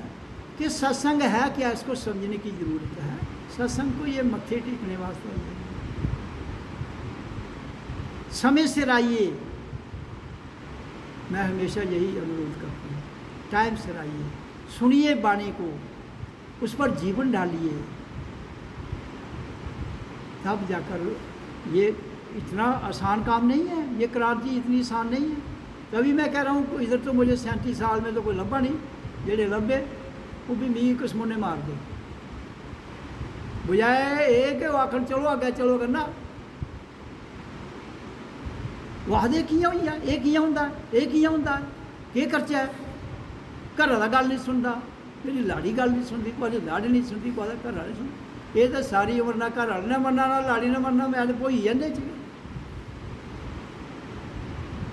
कि सत्संग है क्या, इसको समझने की ज़रूरत है। सत्संग को ये मत्थे टेकने वास्ते है। समय से आइए, मैं हमेशा यही अनुरोध करता हूँ। टाइम से आइए, सुनिए बाणी को, उस पर जीवन डालिए, तब जाकर। ये इतना आसान काम नहीं है, ये क्रांति इतनी आसान नहीं है। तभी मैं कह रहा हूँ इधर तो मुझे 37 साल में तो कोई लब्भा नहीं, जेड़े लब्भे वो भी मी किस्मों ने मार दे बजाए एक आखिर चलो अगे चलो करना। वादे किया हुई है, ये किया होंदा, ये किया होंदा, ये करचा है। घर वाला गल नहीं सुनता, मेरी लाड़ी गल नहीं सुनती, कोई लाड़ी नहीं सुनती, कोई घर वाला नहीं सुनती। ये तो सारी उम्र ना घर वाले ने मरना ना लाड़ी ने मरना, मैं तो भोई जाने।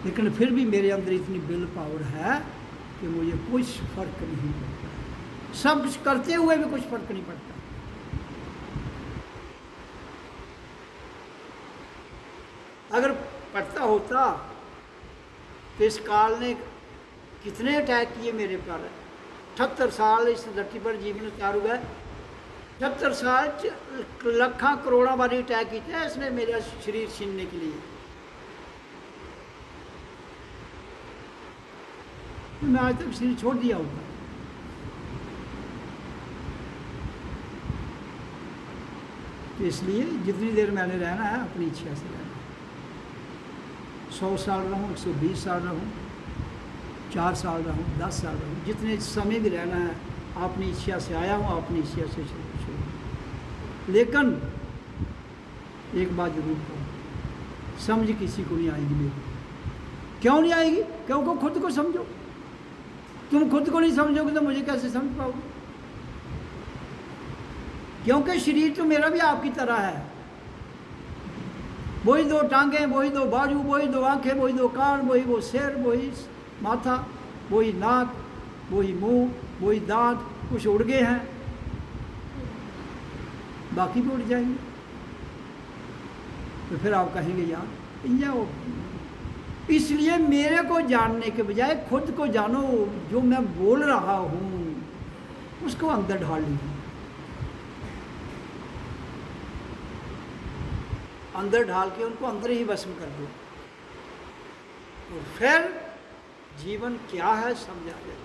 लेकिन फिर भी मेरे अंदर इतनी विल पावर है कि मुझे कुछ फर्क नहीं पड़ता। सब कुछ करते हुए भी कुछ फर्क नहीं पड़ता। अगर पड़ता होता तो इस काल ने कितने अटैक किए मेरे पर। 78 साल इस धरती पर जीवन उतार हुआ है। 78 साल लाखों करोड़ों बारी अटैक किया है इसने मेरा शरीर छीनने के लिए। मैं आज तक शरीर छोड़ दिया होता। तो इसलिए जितनी देर मैंने रहना है अपनी इच्छा से रहना। 100 साल रहूँ, 120 साल रहूँ, 4 साल रहूँ, 10 साल रहूँ, जितने समय भी रहना है अपनी इच्छा से आया हूँ, अपनी इच्छा से छोड़। लेकिन एक बात जरूर कहूँ, समझ किसी को नहीं आएगी मेरी। क्यों नहीं आएगी? क्योंकि खुद को समझो। तुम खुद को नहीं समझोगे तो मुझे कैसे समझ पाओगे? क्योंकि शरीर तो मेरा भी आपकी तरह है। वही दो टांगें, वही दो बाजू, वही दो आंखें, वही दो कान, वही वो सिर, वही माथा, वही नाक, वही मुंह, वही दांत। कुछ उड़ गए हैं, बाकी भी उड़ जाएंगे। तो फिर आप कहेंगे यार जाओ। इसलिए मेरे को जानने के बजाय खुद को जानो। जो मैं बोल रहा हूँ उसको अंदर ढाल लीजिए, अंदर ढाल के उनको अंदर ही भस्म कर दो, और फिर जीवन क्या है समझा जाए।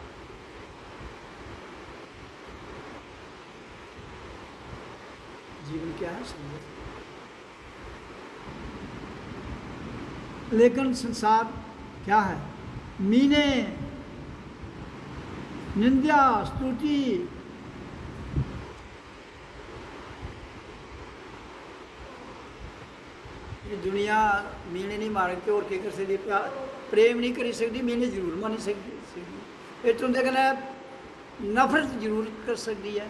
जीवन क्या है समझा। लेकिन संसार क्या है? मीने, निंदा, स्तुति, ये दुनिया मीने नहीं मार के और के कर सकती, प्रेम नहीं करी सकती, मीने जरूर मानी सकती। ये तुम देखना नफरत जरूर कर सकती है,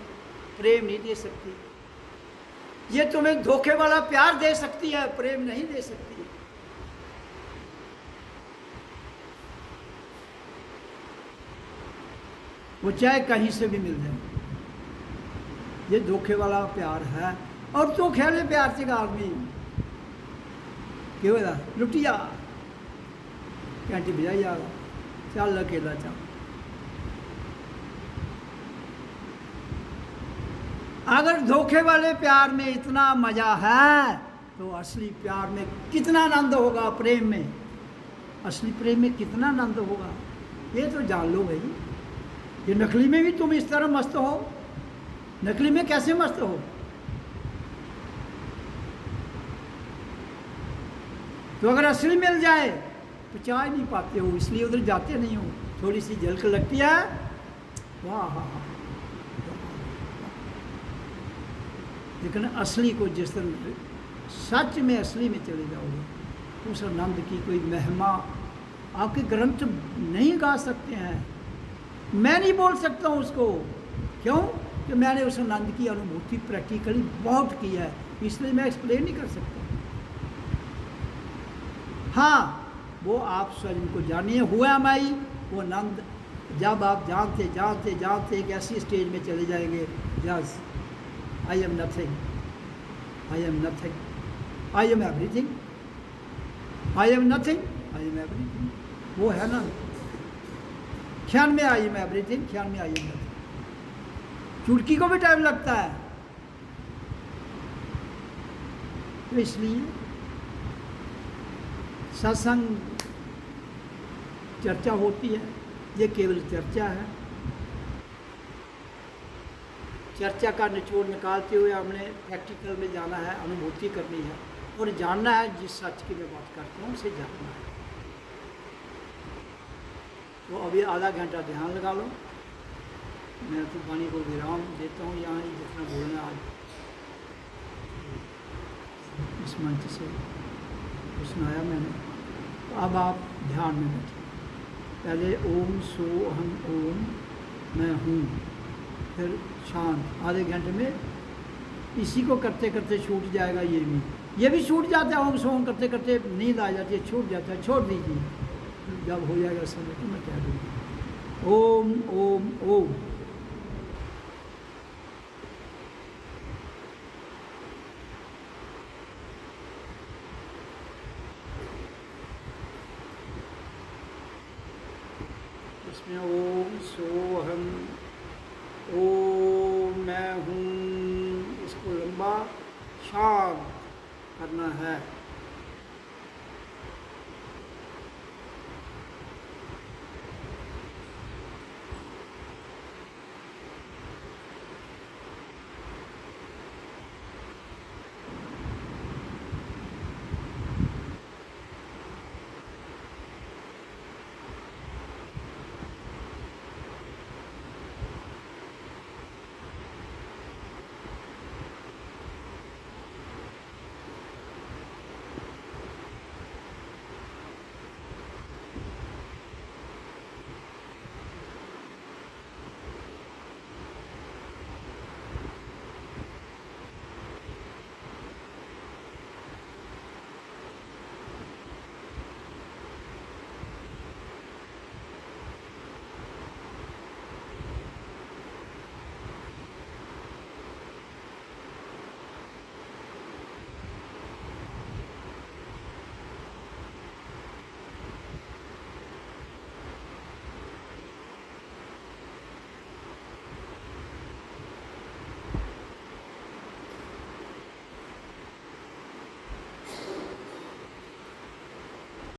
प्रेम नहीं दे सकती। ये तुम्हें धोखे वाला प्यार दे सकती है, प्रेम नहीं दे सकती। वो चाहे कहीं से भी मिल जाए, ये धोखे वाला प्यार है। और तो खेले प्यार से आदमी क्यों लुटिया कैंटी बजाई आगा, चल अकेला चल। अगर धोखे वाले प्यार में इतना मजा है तो असली प्यार में कितना आनंद होगा। प्रेम में, असली प्रेम में कितना आनंद होगा, ये तो जान लो भाई। ये नकली में भी तुम इस तरह मस्त हो, नकली में कैसे मस्त हो? तो अगर असली मिल जाए पचा ही नहीं पाते हो, इसलिए उधर जाते नहीं हो। थोड़ी सी झलक लगती है, वाह हा हा। लेकिन असली को जिस तरह सच में असली में चले जाओगे, उस आनंद की कोई महिमा आपके ग्रंथ नहीं गा सकते हैं। मैं नहीं बोल सकता हूँ उसको, क्यों कि मैंने उस आनंद की अनुभूति प्रैक्टिकली बहुत की है, इसलिए मैं एक्सप्लेन नहीं कर सकता। हाँ, वो आप स्वयं को जानिए, हुआ माई वो आनंद। जब आप जानते जानते जानते एक ऐसी स्टेज में चले जाएंगे, yes I am nothing, I am nothing, I am everything, I am nothing, I am everything. वो है ना, क्षण में आई एम एवरीथिंग, क्षण में आई एम नथिंग। चुटकी को भी टाइम लगता है। तो इसलिए सत्संग चर्चा होती है, ये केवल चर्चा है। चर्चा का निचोड़ निकालते हुए हमने प्रैक्टिकल में जाना है, अनुभूति करनी है और जानना है। जिस सच की मैं बात करता हूँ उसे जानना है। तो अभी आधा घंटा ध्यान लगा लो। मैं तो वाणी को विराम देता हूँ यहाँ, जितना बोलना आज इस मंच से सुनाया मैंने। तो अब आप ध्यान में बैठे। पहले ओम सो अहम ओम मैं हूँ, फिर शांत। आधे घंटे में इसी को करते करते छूट जाएगा। ये भी छूट जाता है। ओम सो ओम करते करते नींद आ जाती है, छूट जाता है, छोड़ दीजिए। जब हो जाएगा समय तो मैं कह दूँगी ओम ओम ओम। इसमें ओम सोहम, ओम मैं हूँ, इसको लंबा शांत करना है।